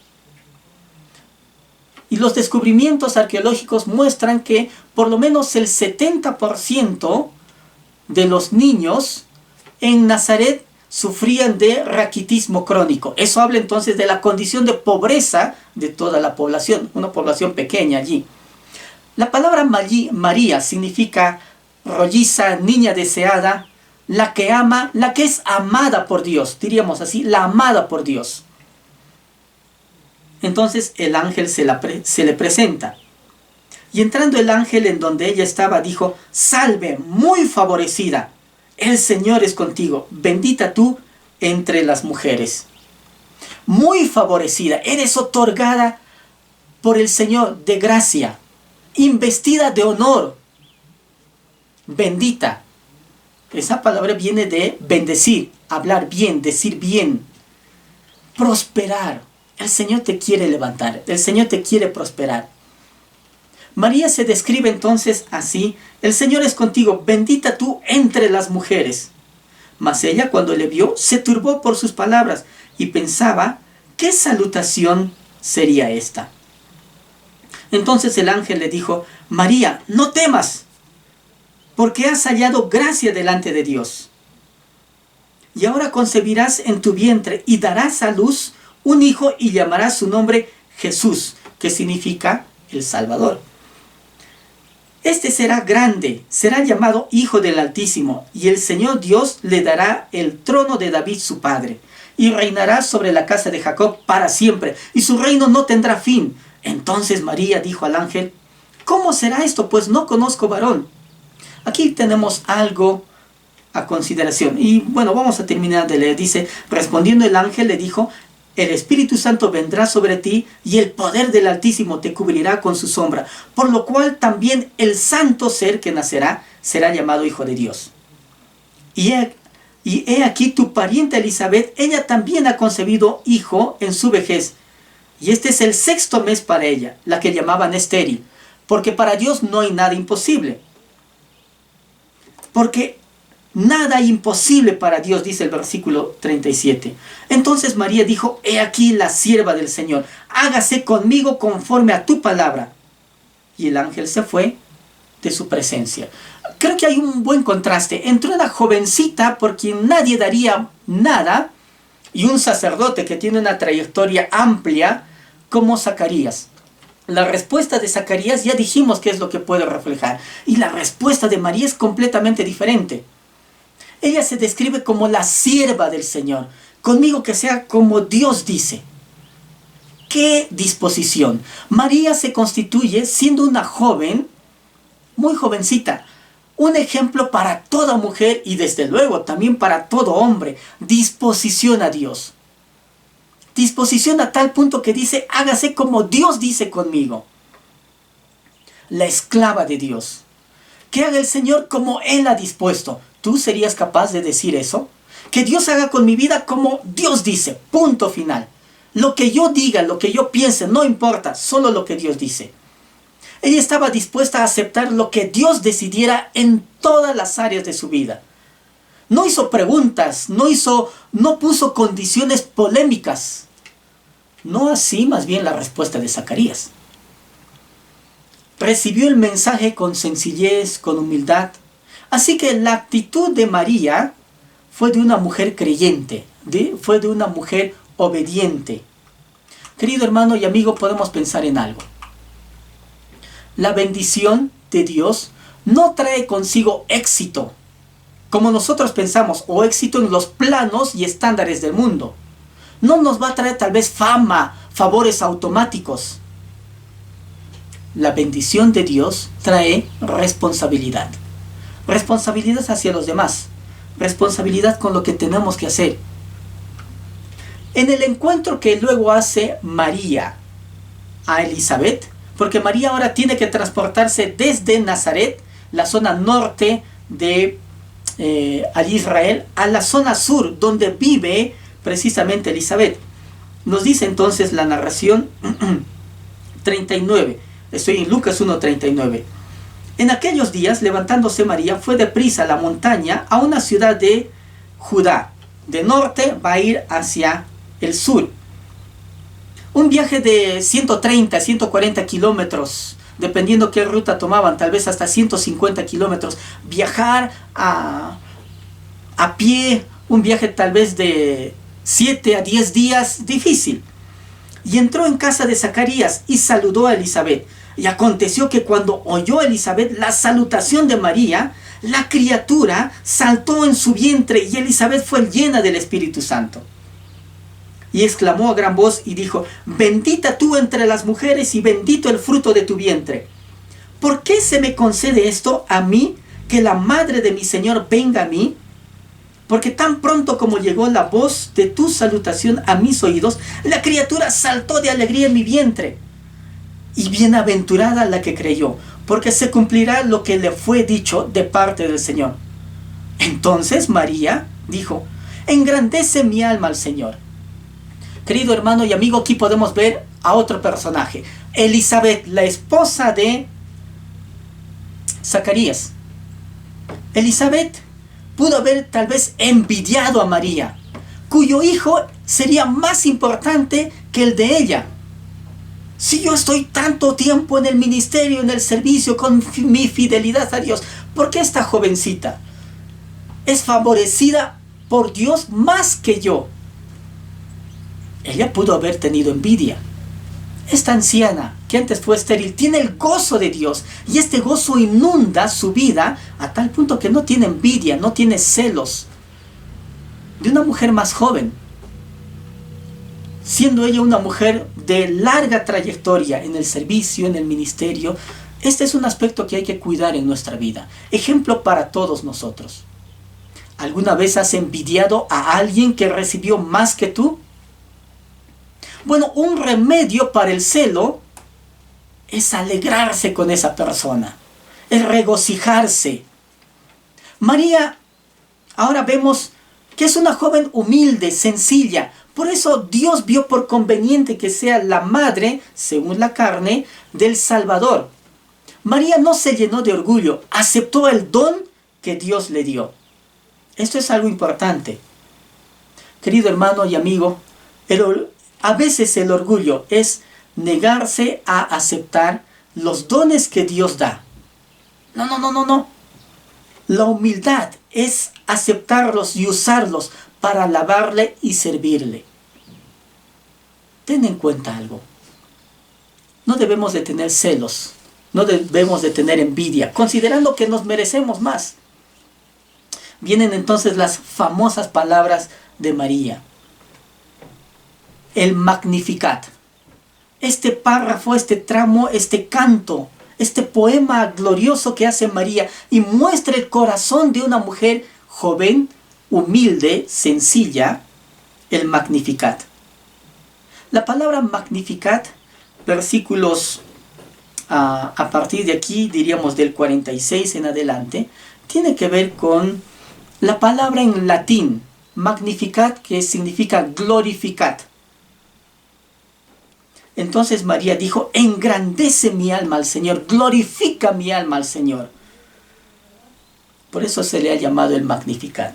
Y los descubrimientos arqueológicos muestran que por lo menos el 70% de los niños en Nazaret sufrían de raquitismo crónico. Eso habla entonces de la condición de pobreza de toda la población, una población pequeña allí. La palabra María significa rolliza, niña deseada, la que ama, la que es amada por Dios, diríamos así, la amada por Dios. Entonces el ángel se le presenta. Y entrando el ángel en donde ella estaba, dijo: Salve, muy favorecida, el Señor es contigo, bendita tú entre las mujeres. Muy favorecida, eres otorgada por el Señor de gracia, investida de honor, bendita. Esa palabra viene de bendecir, hablar bien, decir bien, prosperar. El Señor te quiere levantar, el Señor te quiere prosperar. María se describe entonces así: el Señor es contigo, bendita tú entre las mujeres. Mas ella, cuando le vio, se turbó por sus palabras y pensaba: ¿qué salutación sería esta? Entonces el ángel le dijo: María, no temas, porque has hallado gracia delante de Dios. Y ahora concebirás en tu vientre y darás a luz un hijo y llamarás su nombre Jesús, que significa el Salvador. Este será grande, será llamado Hijo del Altísimo, y el Señor Dios le dará el trono de David su padre, y reinará sobre la casa de Jacob para siempre, y su reino no tendrá fin. Entonces María dijo al ángel: ¿cómo será esto? Pues no conozco varón. Aquí tenemos algo a consideración. Y bueno, vamos a terminar de leer. Dice: respondiendo el ángel le dijo: el Espíritu Santo vendrá sobre ti y el poder del Altísimo te cubrirá con su sombra, por lo cual también el santo ser que nacerá será llamado Hijo de Dios. Y he aquí tu pariente Elizabeth, ella también ha concebido hijo en su vejez. Y este es el sexto mes para ella, la que llamaban estéril, porque para Dios no hay nada imposible. Porque nada imposible para Dios, dice el versículo 37. Entonces María dijo: he aquí la sierva del Señor, hágase conmigo conforme a tu palabra. Y el ángel se fue de su presencia. Creo que hay un buen contraste entre una jovencita por quien nadie daría nada, y un sacerdote que tiene una trayectoria amplia como Zacarías. La respuesta de Zacarías ya dijimos qué es lo que puede reflejar. Y la respuesta de María es completamente diferente. Ella se describe como la sierva del Señor. Conmigo que sea como Dios dice. ¡Qué disposición! María se constituye siendo una joven, muy jovencita. Un ejemplo para toda mujer y desde luego también para todo hombre. Disposición a Dios. Disposición a tal punto que dice, hágase como Dios dice conmigo. La esclava de Dios. Que haga el Señor como Él ha dispuesto. ¿Tú serías capaz de decir eso? Que Dios haga con mi vida como Dios dice. Punto final. Lo que yo diga, lo que yo piense, no importa. Solo lo que Dios dice. Ella estaba dispuesta a aceptar lo que Dios decidiera en todas las áreas de su vida. No hizo preguntas, no puso condiciones polémicas. No así más bien la respuesta de Zacarías. Recibió el mensaje con sencillez, con humildad. Así que la actitud de María fue de una mujer creyente, fue de una mujer obediente. Querido hermano y amigo, podemos pensar en algo. La bendición de Dios no trae consigo éxito, como nosotros pensamos, o éxito en los planos y estándares del mundo. No nos va a traer tal vez fama, favores automáticos. La bendición de Dios trae responsabilidad. Responsabilidad hacia los demás. Responsabilidad con lo que tenemos que hacer. En el encuentro que luego hace María a Elizabeth, porque María ahora tiene que transportarse desde Nazaret, la zona norte de Israel, a la zona sur, donde vive precisamente Elizabeth. Nos dice entonces la narración 39. Estoy en Lucas 1:39. En aquellos días, levantándose María, fue deprisa a la montaña, a una ciudad de Judá. De norte va a ir hacia el sur. Un viaje de 130, 140 kilómetros, dependiendo qué ruta tomaban, tal vez hasta 150 kilómetros. Viajar a pie, un viaje tal vez de 7 a 10 días, difícil. Y entró en casa de Zacarías y saludó a Elizabeth. Y aconteció que cuando oyó Elizabeth la salutación de María, la criatura saltó en su vientre y Elizabeth fue llena del Espíritu Santo. Y exclamó a gran voz y dijo: bendita tú entre las mujeres y bendito el fruto de tu vientre. ¿Por qué se me concede esto a mí, que la madre de mi Señor venga a mí? Porque tan pronto como llegó la voz de tu salutación a mis oídos, la criatura saltó de alegría en mi vientre. Y bienaventurada la que creyó, porque se cumplirá lo que le fue dicho de parte del Señor. Entonces María dijo: engrandece mi alma al Señor. Querido hermano y amigo, aquí podemos ver a otro personaje. Elizabeth, la esposa de Zacarías. Elizabeth pudo haber tal vez envidiado a María, cuyo hijo sería más importante que el de ella. Si yo estoy tanto tiempo en el ministerio, en el servicio, con mi fidelidad a Dios, ¿por qué esta jovencita es favorecida por Dios más que yo? Ella pudo haber tenido envidia. Esta anciana, que antes fue estéril, tiene el gozo de Dios, y este gozo inunda su vida a tal punto que no tiene envidia, no tiene celos de una mujer más joven, siendo ella una mujer de larga trayectoria en el servicio, en el ministerio. Este es un aspecto que hay que cuidar en nuestra vida. Ejemplo para todos nosotros. ¿Alguna vez has envidiado a alguien que recibió más que tú? Bueno, un remedio para el celo es alegrarse con esa persona, es regocijarse. María, ahora vemos que es una joven humilde, sencilla. Por eso Dios vio por conveniente que sea la madre, según la carne, del Salvador. María no se llenó de orgullo, aceptó el don que Dios le dio. Esto es algo importante. Querido hermano y amigo, a veces el orgullo es negarse a aceptar los dones que Dios da. No. La humildad es aceptarlos y usarlos para alabarle y servirle. Ten en cuenta algo. No debemos de tener celos, no debemos de tener envidia, considerando que nos merecemos más. Vienen entonces las famosas palabras de María. El Magnificat. Este párrafo, este tramo, este canto, este poema glorioso que hace María y muestra el corazón de una mujer joven, humilde, sencilla, el Magnificat. La palabra Magnificat, versículos a partir de aquí, diríamos del 46 en adelante, tiene que ver con la palabra en latín, Magnificat, que significa glorificat. Entonces María dijo, engrandece mi alma al Señor, glorifica mi alma al Señor. Por eso se le ha llamado el Magnificat.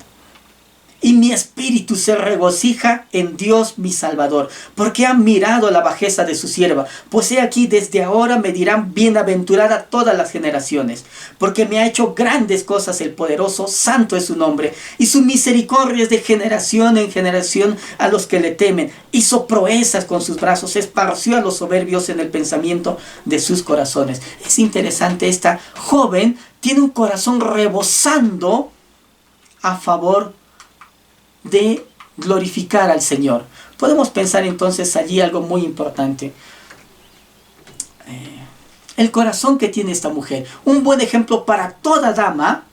Y mi espíritu se regocija en Dios mi Salvador, porque ha mirado la bajeza de su sierva. Pues he aquí, desde ahora me dirán bienaventurada todas las generaciones, porque me ha hecho grandes cosas el poderoso, santo es su nombre, y su misericordia es de generación en generación a los que le temen. Hizo proezas con sus brazos, esparció a los soberbios en el pensamiento de sus corazones. Es interesante, esta joven tiene un corazón rebosando a favor de glorificar al Señor. Podemos pensar entonces allí algo muy importante. El corazón que tiene esta mujer. Un buen ejemplo para toda dama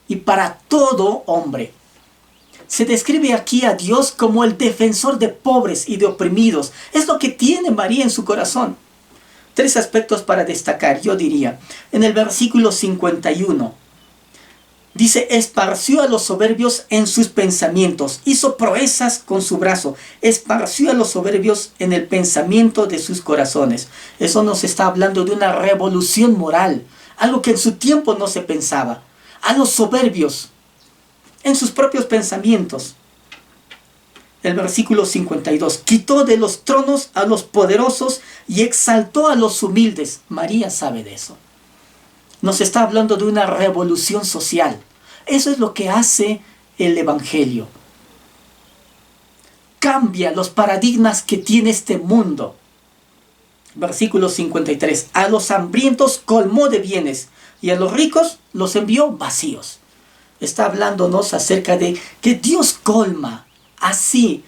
y para todo hombre. Se describe aquí a Dios como el defensor de pobres y de oprimidos. Es lo que tiene María en su corazón. 3 aspectos para destacar, yo diría. En el versículo 51. Dice, esparció a los soberbios en sus pensamientos, hizo proezas con su brazo, esparció a los soberbios en el pensamiento de sus corazones. Eso nos está hablando de una revolución moral, algo que en su tiempo no se pensaba. A los soberbios, en sus propios pensamientos. El versículo 52, quitó de los tronos a los poderosos y exaltó a los humildes. María sabe de eso. Nos está hablando de una revolución social. Eso es lo que hace el Evangelio. Cambia los paradigmas que tiene este mundo. Versículo 53. A los hambrientos colmó de bienes y a los ricos los envió vacíos. Está hablándonos acerca de que Dios colma así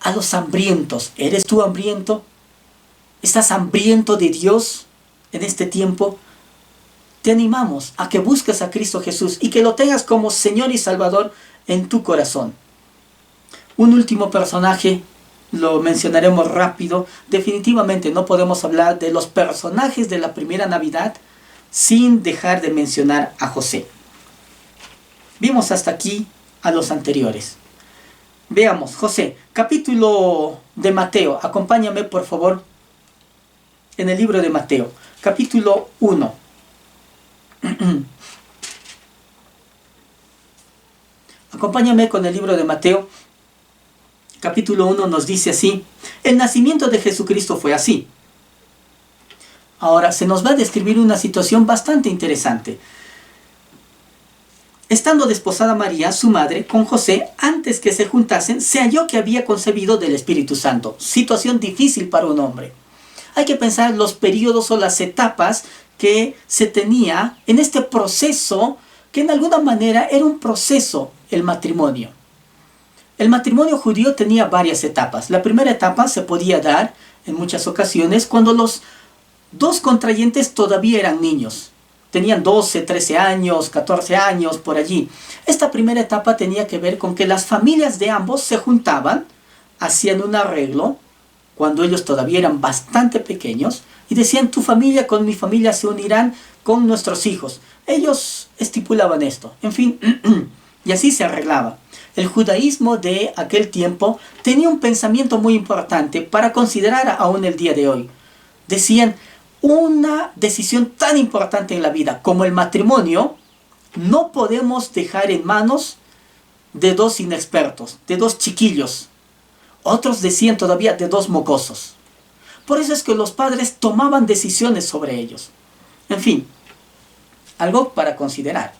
a los hambrientos. ¿Eres tú hambriento? ¿Estás hambriento de Dios en este tiempo? Te animamos a que busques a Cristo Jesús y que lo tengas como Señor y Salvador en tu corazón. Un último personaje, lo mencionaremos rápido. Definitivamente no podemos hablar de los personajes de la primera Navidad sin dejar de mencionar a José. Vimos hasta aquí a los anteriores. Veamos, José, capítulo de Mateo. Acompáñame, por favor, en el libro de Mateo, capítulo 1. Acompáñame con el libro de Mateo, capítulo 1, nos dice así. El nacimiento de Jesucristo fue así. Ahora se nos va a describir una situación bastante interesante. Estando desposada María, su madre, con José, antes que se juntasen, se halló que había concebido del Espíritu Santo. Situación difícil para un hombre. Hay que pensar los periodos o las etapas que se tenía en este proceso, que en alguna manera era un proceso, el matrimonio. El matrimonio judío tenía varias etapas. La primera etapa se podía dar en muchas ocasiones cuando los dos contrayentes todavía eran niños. Tenían 12, 13 años, 14 años, por allí. Esta primera etapa tenía que ver con que las familias de ambos se juntaban, hacían un arreglo, cuando ellos todavía eran bastante pequeños, y decían, tu familia con mi familia se unirán con nuestros hijos. Ellos estipulaban esto. En fin, y así se arreglaba. El judaísmo de aquel tiempo tenía un pensamiento muy importante para considerar aún el día de hoy. Decían, una decisión tan importante en la vida como el matrimonio, no podemos dejar en manos de dos inexpertos, de dos chiquillos. Otros decían todavía de dos mocosos. Por eso es que los padres tomaban decisiones sobre ellos. En fin, algo para considerar.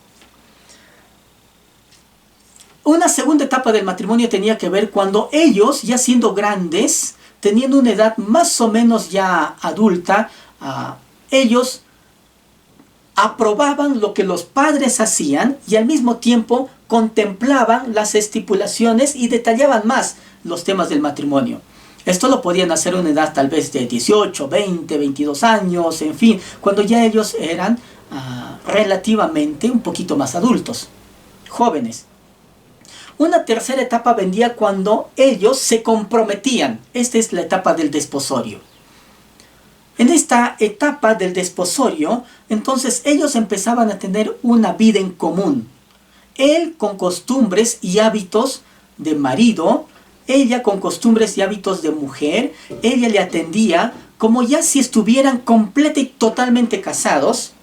Una segunda etapa del matrimonio tenía que ver cuando ellos, ya siendo grandes, teniendo una edad más o menos ya adulta, ellos aprobaban lo que los padres hacían y al mismo tiempo contemplaban las estipulaciones y detallaban más los temas del matrimonio. Esto lo podían hacer a una edad tal vez de 18, 20, 22 años, en fin, cuando ya ellos eran relativamente un poquito más adultos, jóvenes. Una tercera etapa vendría cuando ellos se comprometían. Esta es la etapa del desposorio. En esta etapa del desposorio, entonces ellos empezaban a tener una vida en común. Él con costumbres y hábitos de marido, ella con costumbres y hábitos de mujer. Ella le atendía como ya si estuvieran completa y totalmente casados,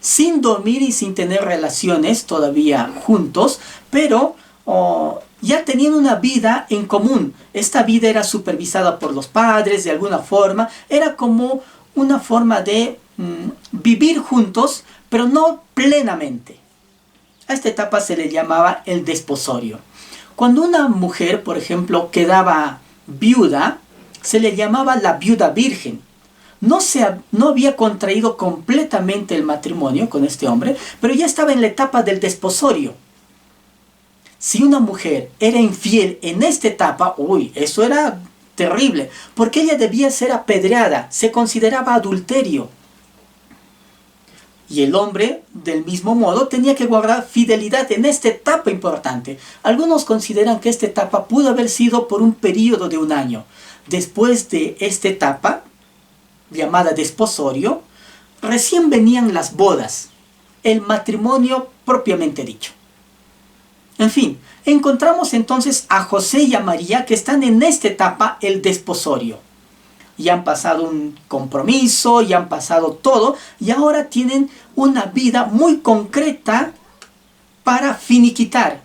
sin dormir y sin tener relaciones todavía juntos, pero ya tenían una vida en común. Esta vida era supervisada por los padres de alguna forma. Era como una forma de vivir juntos, pero no plenamente. A esta etapa se le llamaba el desposorio. Cuando una mujer, por ejemplo, quedaba viuda, se le llamaba la viuda virgen. No había contraído completamente el matrimonio con este hombre, pero ya estaba en la etapa del desposorio. Si una mujer era infiel en esta etapa, eso era terrible, porque ella debía ser apedreada, se consideraba adulterio. Y el hombre, del mismo modo, tenía que guardar fidelidad en esta etapa importante. Algunos consideran que esta etapa pudo haber sido por un periodo de 1 año. Después de esta etapa, llamada desposorio, recién venían las bodas, el matrimonio propiamente dicho. En fin, encontramos entonces a José y a María que están en esta etapa, el desposorio. Ya han pasado un compromiso, ya han pasado todo, y ahora tienen una vida muy concreta para finiquitar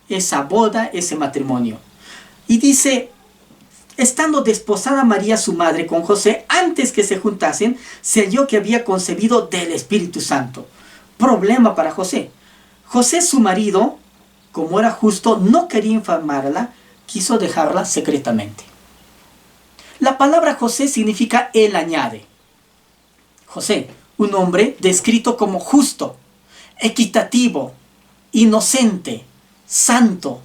esa boda, ese matrimonio. Y dice, estando desposada María su madre con José, antes que se juntasen, se halló que había concebido del Espíritu Santo. Problema para José. José, su marido, como era justo, no quería infamarla, quiso dejarla secretamente. La palabra José significa él añade. José, un hombre descrito como justo, equitativo, inocente, santo.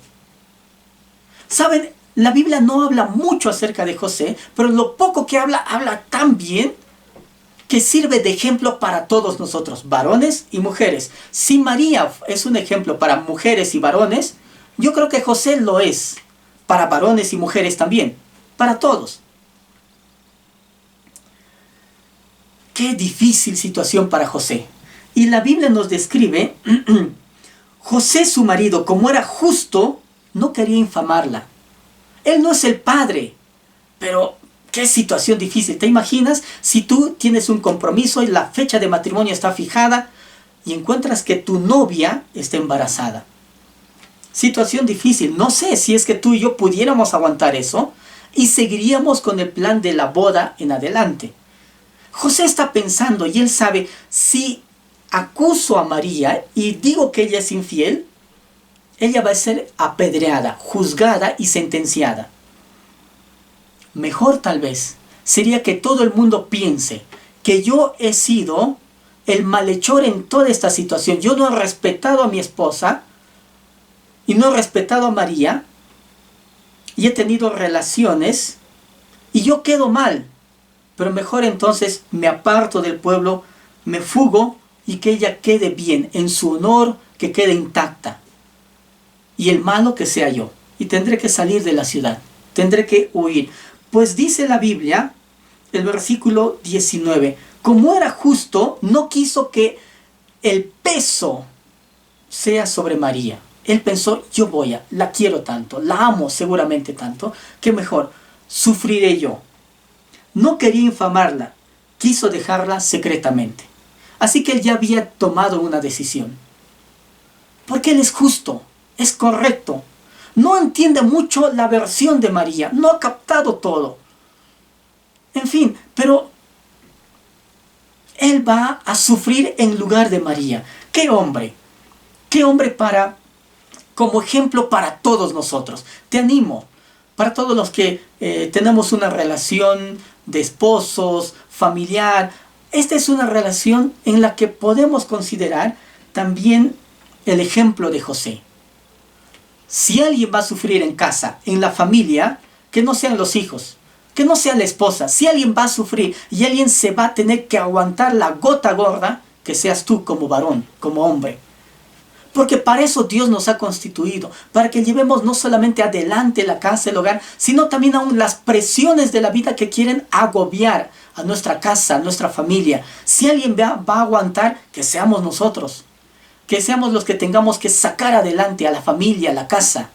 ¿Saben? La Biblia no habla mucho acerca de José, pero lo poco que habla tan bien que sirve de ejemplo para todos nosotros, varones y mujeres. Si María es un ejemplo para mujeres y varones, yo creo que José lo es para varones y mujeres también, para todos. Qué difícil situación para José. Y la Biblia nos describe, José su marido, como era justo, no quería infamarla. Él no es el padre, pero qué situación difícil. ¿Te imaginas si tú tienes un compromiso y la fecha de matrimonio está fijada y encuentras que tu novia está embarazada? Situación difícil. No sé si es que tú y yo pudiéramos aguantar eso y seguiríamos con el plan de la boda en adelante. José está pensando y él sabe, si acuso a María y digo que ella es infiel, ella va a ser apedreada, juzgada y sentenciada. Mejor tal vez sería que todo el mundo piense que yo he sido el malhechor en toda esta situación. Yo no he respetado a mi esposa y no he respetado a María y he tenido relaciones y yo quedo mal. Pero mejor entonces me aparto del pueblo, me fugo y que ella quede bien, en su honor, que quede intacta. Y el malo que sea yo. Y tendré que salir de la ciudad, tendré que huir. Pues dice la Biblia, el versículo 19, como era justo, no quiso que el peso sea sobre María. Él pensó, la quiero tanto, la amo seguramente tanto, que mejor sufriré yo. No quería infamarla, quiso dejarla secretamente. Así que él ya había tomado una decisión. Porque él es justo, es correcto. No entiende mucho la versión de María, no ha captado todo. En fin, pero él va a sufrir en lugar de María. ¡Qué hombre! ¡Qué hombre para como ejemplo para todos nosotros. Te animo, para todos los que tenemos una relación de esposos, familiar. Esta es una relación en la que podemos considerar también el ejemplo de José. Si alguien va a sufrir en casa, en la familia, que no sean los hijos, que no sea la esposa. Si alguien va a sufrir y alguien se va a tener que aguantar la gota gorda, que seas tú como varón, como hombre. Porque para eso Dios nos ha constituido, para que llevemos no solamente adelante la casa, el hogar, sino también aún las presiones de la vida que quieren agobiar a nuestra casa, a nuestra familia. Si alguien va a aguantar, que seamos nosotros. Que seamos los que tengamos que sacar adelante a la familia, a la casa.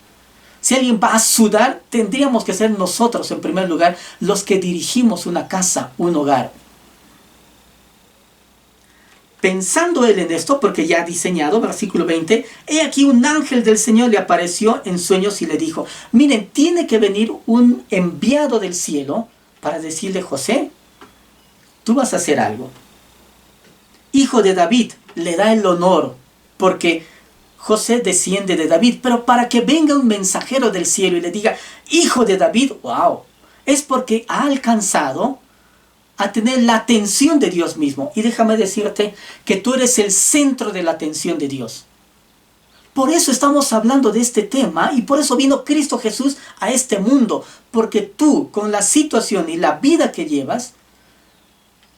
Si alguien va a sudar, tendríamos que ser nosotros, en primer lugar, los que dirigimos una casa, un hogar. Pensando él en esto, porque ya ha diseñado, versículo 20, he aquí un ángel del Señor le apareció en sueños y le dijo, miren, tiene que venir un enviado del cielo para decirle, José, tú vas a hacer algo. Hijo de David, le da el honor, porque José desciende de David, pero para que venga un mensajero del cielo y le diga, hijo de David, wow, es porque ha alcanzado a tener la atención de Dios mismo. Y déjame decirte que tú eres el centro de la atención de Dios. Por eso estamos hablando de este tema y por eso vino Cristo Jesús a este mundo, porque tú, con la situación y la vida que llevas,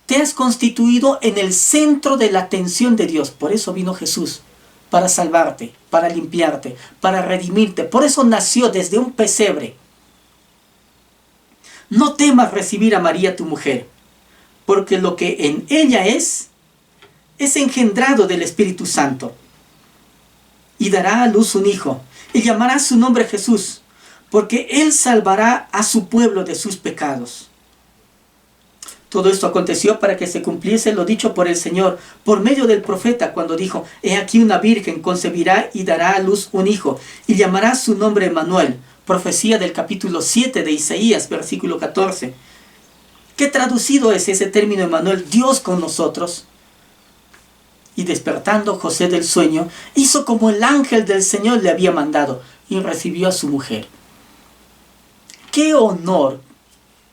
te has constituido en el centro de la atención de Dios. Por eso vino Jesús. Para salvarte, para limpiarte, para redimirte. Por eso nació desde un pesebre. No temas recibir a María tu mujer, porque lo que en ella es engendrado del Espíritu Santo. Y dará a luz un hijo, y llamará su nombre Jesús, porque él salvará a su pueblo de sus pecados. Todo esto aconteció para que se cumpliese lo dicho por el Señor, por medio del profeta, cuando dijo, he aquí una virgen concebirá y dará a luz un hijo, y llamará su nombre Emmanuel. Profecía del capítulo 7 de Isaías, versículo 14. ¿Qué traducido es ese término Emmanuel? Dios con nosotros. Y despertando José del sueño, hizo como el ángel del Señor le había mandado, y recibió a su mujer. ¡Qué honor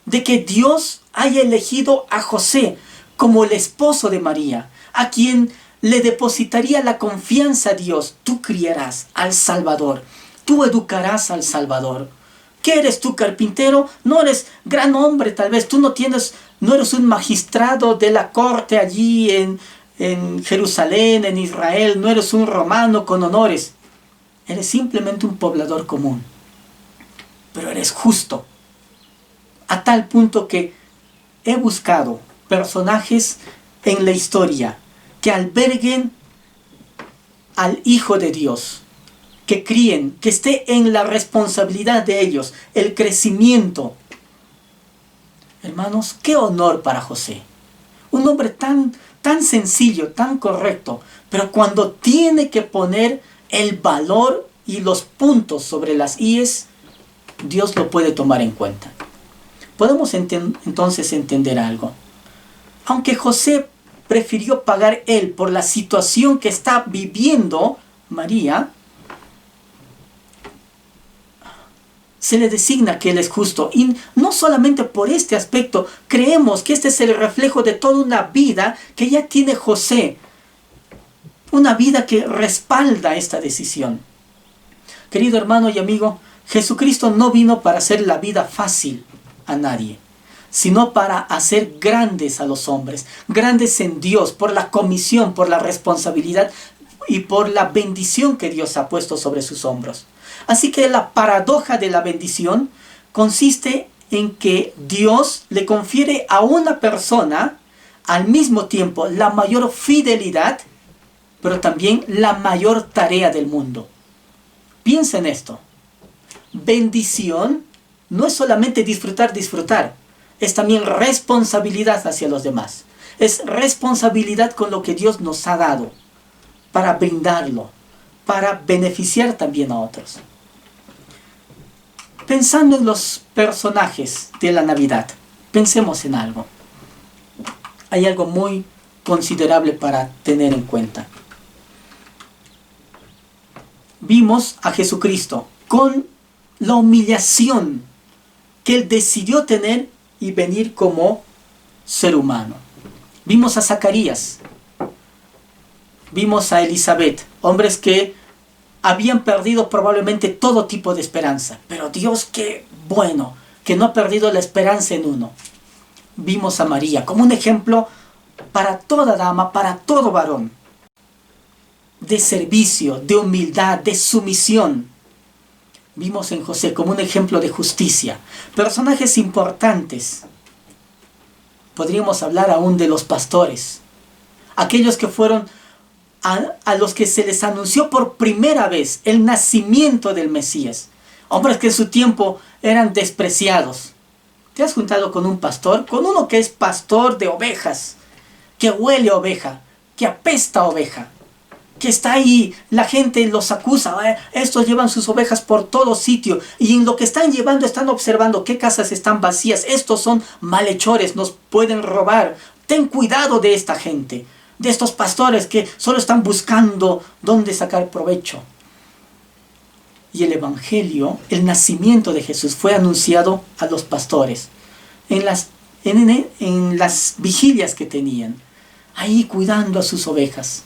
de que Dios haya elegido a José como el esposo de María, a quien le depositaría la confianza a Dios? Tú criarás al Salvador, tú educarás al Salvador. ¿Qué eres tú, carpintero? No eres gran hombre, tal vez. Tú no eres un magistrado de la corte allí en Jerusalén, en Israel. No eres un romano con honores. Eres simplemente un poblador común. Pero eres justo. A tal punto que he buscado personajes en la historia que alberguen al Hijo de Dios, que críen, que esté en la responsabilidad de ellos, el crecimiento. Hermanos, qué honor para José. Un hombre tan sencillo, tan correcto, pero cuando tiene que poner el valor y los puntos sobre las íes, Dios lo puede tomar en cuenta. Podemos entonces entender algo. Aunque José prefirió pagar él por la situación que está viviendo María, se le designa que él es justo. Y no solamente por este aspecto, creemos que este es el reflejo de toda una vida que ya tiene José. Una vida que respalda esta decisión. Querido hermano y amigo, Jesucristo no vino para hacer la vida fácil a nadie, sino para hacer grandes a los hombres, grandes en Dios, por la comisión, por la responsabilidad y por la bendición que Dios ha puesto sobre sus hombros. Así que la paradoja de la bendición consiste en que Dios le confiere a una persona al mismo tiempo la mayor fidelidad, pero también la mayor tarea del mundo. Piensa en esto. Bendición no es solamente disfrutar, es también responsabilidad hacia los demás. Es responsabilidad con lo que Dios nos ha dado para brindarlo, para beneficiar también a otros. Pensando en los personajes de la Navidad, pensemos en algo. Hay algo muy considerable para tener en cuenta. vimos a Jesucristo con la humillación que Él decidió tener y venir como ser humano. Vimos a Zacarías, vimos a Elizabeth, hombres que habían perdido probablemente todo tipo de esperanza, pero Dios, qué bueno, que no ha perdido la esperanza en uno. Vimos a María como un ejemplo para toda dama, para todo varón, de servicio, de humildad, de sumisión. Vimos en José como un ejemplo de justicia. Personajes importantes. Podríamos hablar aún de los pastores, aquellos que fueron a los que se les anunció por primera vez el nacimiento del Mesías. Hombres que en su tiempo eran despreciados. ¿Te has juntado con un pastor? Con uno que es pastor de ovejas, que huele a oveja, que apesta a oveja, que está ahí, la gente los acusa, estos llevan sus ovejas por todo sitio, y en lo que están llevando están observando qué casas están vacías, estos son malhechores, nos pueden robar. Ten cuidado de esta gente, de estos pastores que solo están buscando dónde sacar provecho. Y el Evangelio, el nacimiento de Jesús, fue anunciado a los pastores en las vigilias que tenían, ahí cuidando a sus ovejas.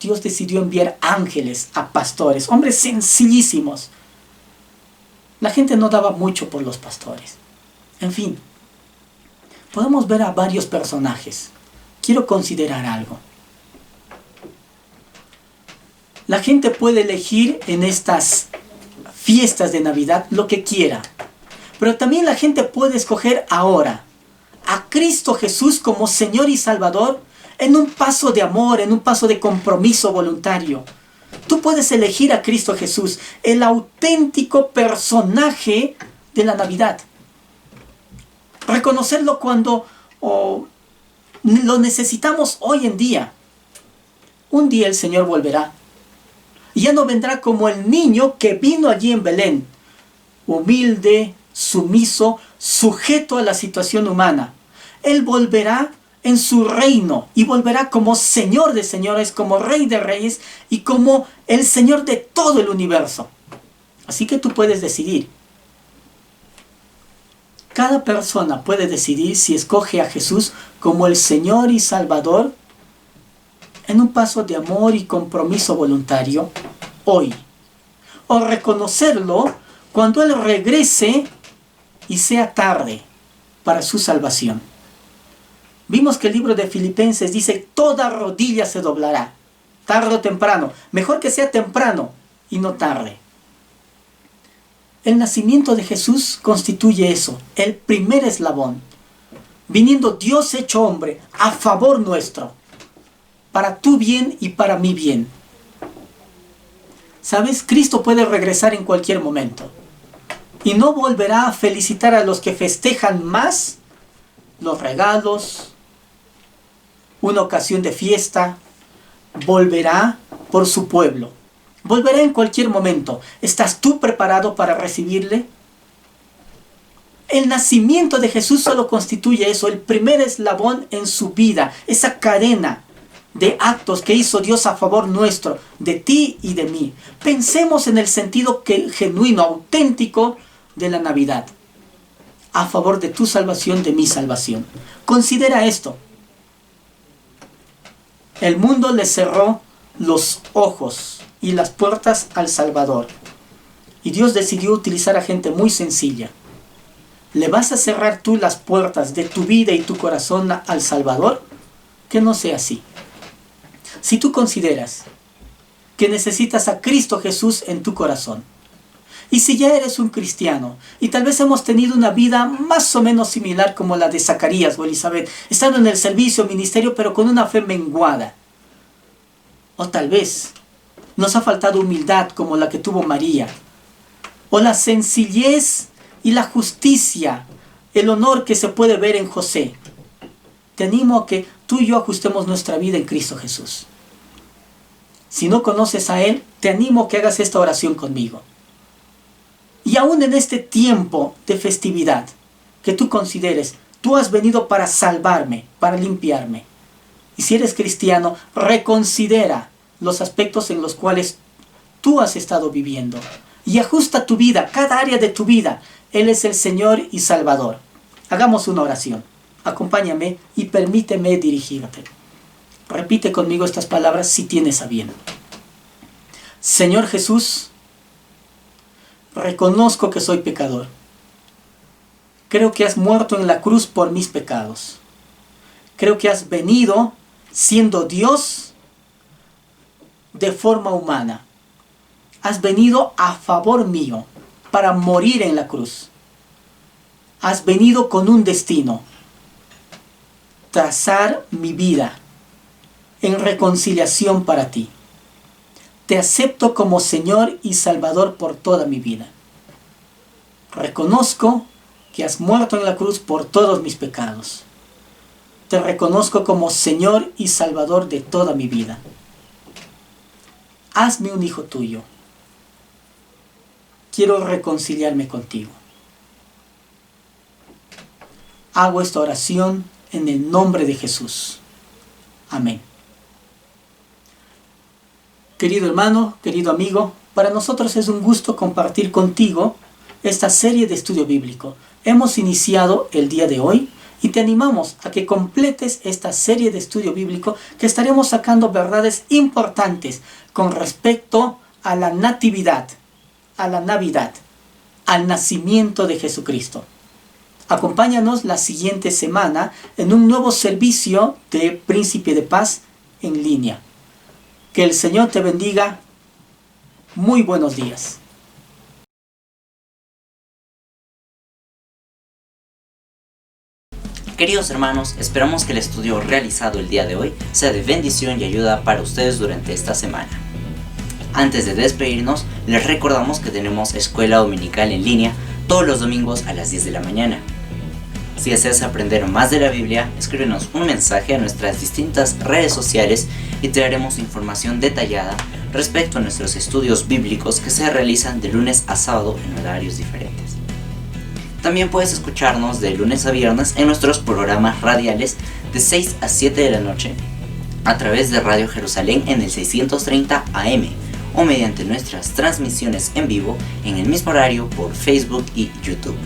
Dios decidió enviar ángeles a pastores, hombres sencillísimos. La gente no daba mucho por los pastores. En fin, podemos ver a varios personajes. Quiero considerar algo. La gente puede elegir en estas fiestas de Navidad lo que quiera, pero también la gente puede escoger ahora a Cristo Jesús como Señor y Salvador en un paso de amor, en un paso de compromiso voluntario. Tú puedes elegir a Cristo Jesús, el auténtico personaje de la Navidad. Reconocerlo cuando lo necesitamos hoy en día. Un día el Señor volverá. Y ya no vendrá como el niño que vino allí en Belén, humilde, sumiso, sujeto a la situación humana. Él volverá en su reino y volverá como Señor de señores, como Rey de reyes y como el Señor de todo el universo. Así que tú puedes decidir. Cada persona puede decidir si escoge a Jesús como el Señor y Salvador en un paso de amor y compromiso voluntario hoy, o reconocerlo cuando Él regrese y sea tarde para su salvación. Vimos que el libro de Filipenses dice: toda rodilla se doblará, tarde o temprano. Mejor que sea temprano y no tarde. El nacimiento de Jesús constituye eso, el primer eslabón. Viniendo Dios hecho hombre a favor nuestro, para tu bien y para mi bien. ¿Sabes? Cristo puede regresar en cualquier momento. Y no volverá a felicitar a los que festejan más los regalos, una ocasión de fiesta. Volverá por su pueblo. Volverá en cualquier momento. ¿Estás tú preparado para recibirle? El nacimiento de Jesús solo constituye eso, el primer eslabón en su vida, esa cadena de actos que hizo Dios a favor nuestro, de ti y de mí. Pensemos en el sentido genuino, auténtico de la Navidad, a favor de tu salvación, de mi salvación. Considera esto. El mundo le cerró los ojos y las puertas al Salvador, y Dios decidió utilizar a gente muy sencilla. ¿Le vas a cerrar tú las puertas de tu vida y tu corazón al Salvador? Que no sea así. Si tú consideras que necesitas a Cristo Jesús en tu corazón, y si ya eres un cristiano, y tal vez hemos tenido una vida más o menos similar como la de Zacarías o Elizabeth, estando en el servicio, ministerio, pero con una fe menguada, o tal vez nos ha faltado humildad como la que tuvo María, o la sencillez y la justicia, el honor que se puede ver en José, te animo a que tú y yo ajustemos nuestra vida en Cristo Jesús. Si no conoces a Él, te animo a que hagas esta oración conmigo. Y aún en este tiempo de festividad, que tú consideres, tú has venido para salvarme, para limpiarme. Y si eres cristiano, reconsidera los aspectos en los cuales tú has estado viviendo y ajusta tu vida, cada área de tu vida. Él es el Señor y Salvador. Hagamos una oración. Acompáñame y permíteme dirigirte. Repite conmigo estas palabras si tienes a bien. Señor Jesús, reconozco que soy pecador. Creo que has muerto en la cruz por mis pecados. Creo que has venido siendo Dios de forma humana. Has venido a favor mío para morir en la cruz. Has venido con un destino: trazar mi vida en reconciliación para ti. Te acepto como Señor y Salvador por toda mi vida. Reconozco que has muerto en la cruz por todos mis pecados. Te reconozco como Señor y Salvador de toda mi vida. Hazme un hijo tuyo. Quiero reconciliarme contigo. Hago esta oración en el nombre de Jesús. Amén. Querido hermano, querido amigo, para nosotros es un gusto compartir contigo esta serie de estudio bíblico. Hemos iniciado el día de hoy y te animamos a que completes esta serie de estudio bíblico, que estaremos sacando verdades importantes con respecto a la natividad, a la Navidad, al nacimiento de Jesucristo. Acompáñanos la siguiente semana en un nuevo servicio de Príncipe de Paz en línea. Que el Señor te bendiga. Muy buenos días. Queridos hermanos, esperamos que el estudio realizado el día de hoy sea de bendición y ayuda para ustedes durante esta semana. Antes de despedirnos, les recordamos que tenemos escuela dominical en línea todos los domingos a las 10 de la mañana. Si deseas aprender más de la Biblia, escríbenos un mensaje a nuestras distintas redes sociales y te daremos información detallada respecto a nuestros estudios bíblicos que se realizan de lunes a sábado en horarios diferentes. También puedes escucharnos de lunes a viernes en nuestros programas radiales de 6 a 7 de la noche a través de Radio Jerusalén en el 630 AM o mediante nuestras transmisiones en vivo en el mismo horario por Facebook y YouTube.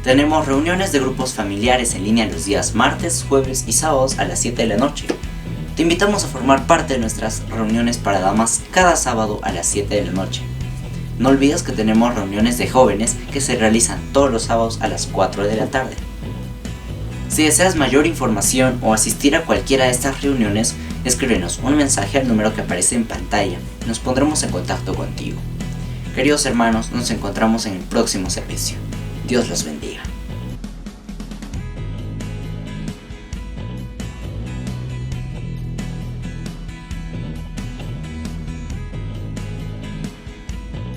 Tenemos reuniones de grupos familiares en línea los días martes, jueves y sábados a las 7 de la noche. Te invitamos a formar parte de nuestras reuniones para damas cada sábado a las 7 de la noche. No olvides que tenemos reuniones de jóvenes que se realizan todos los sábados a las 4 de la tarde. Si deseas mayor información o asistir a cualquiera de estas reuniones, escríbenos un mensaje al número que aparece en pantalla y nos pondremos en contacto contigo. Queridos hermanos, nos encontramos en el próximo servicio. Dios los bendiga.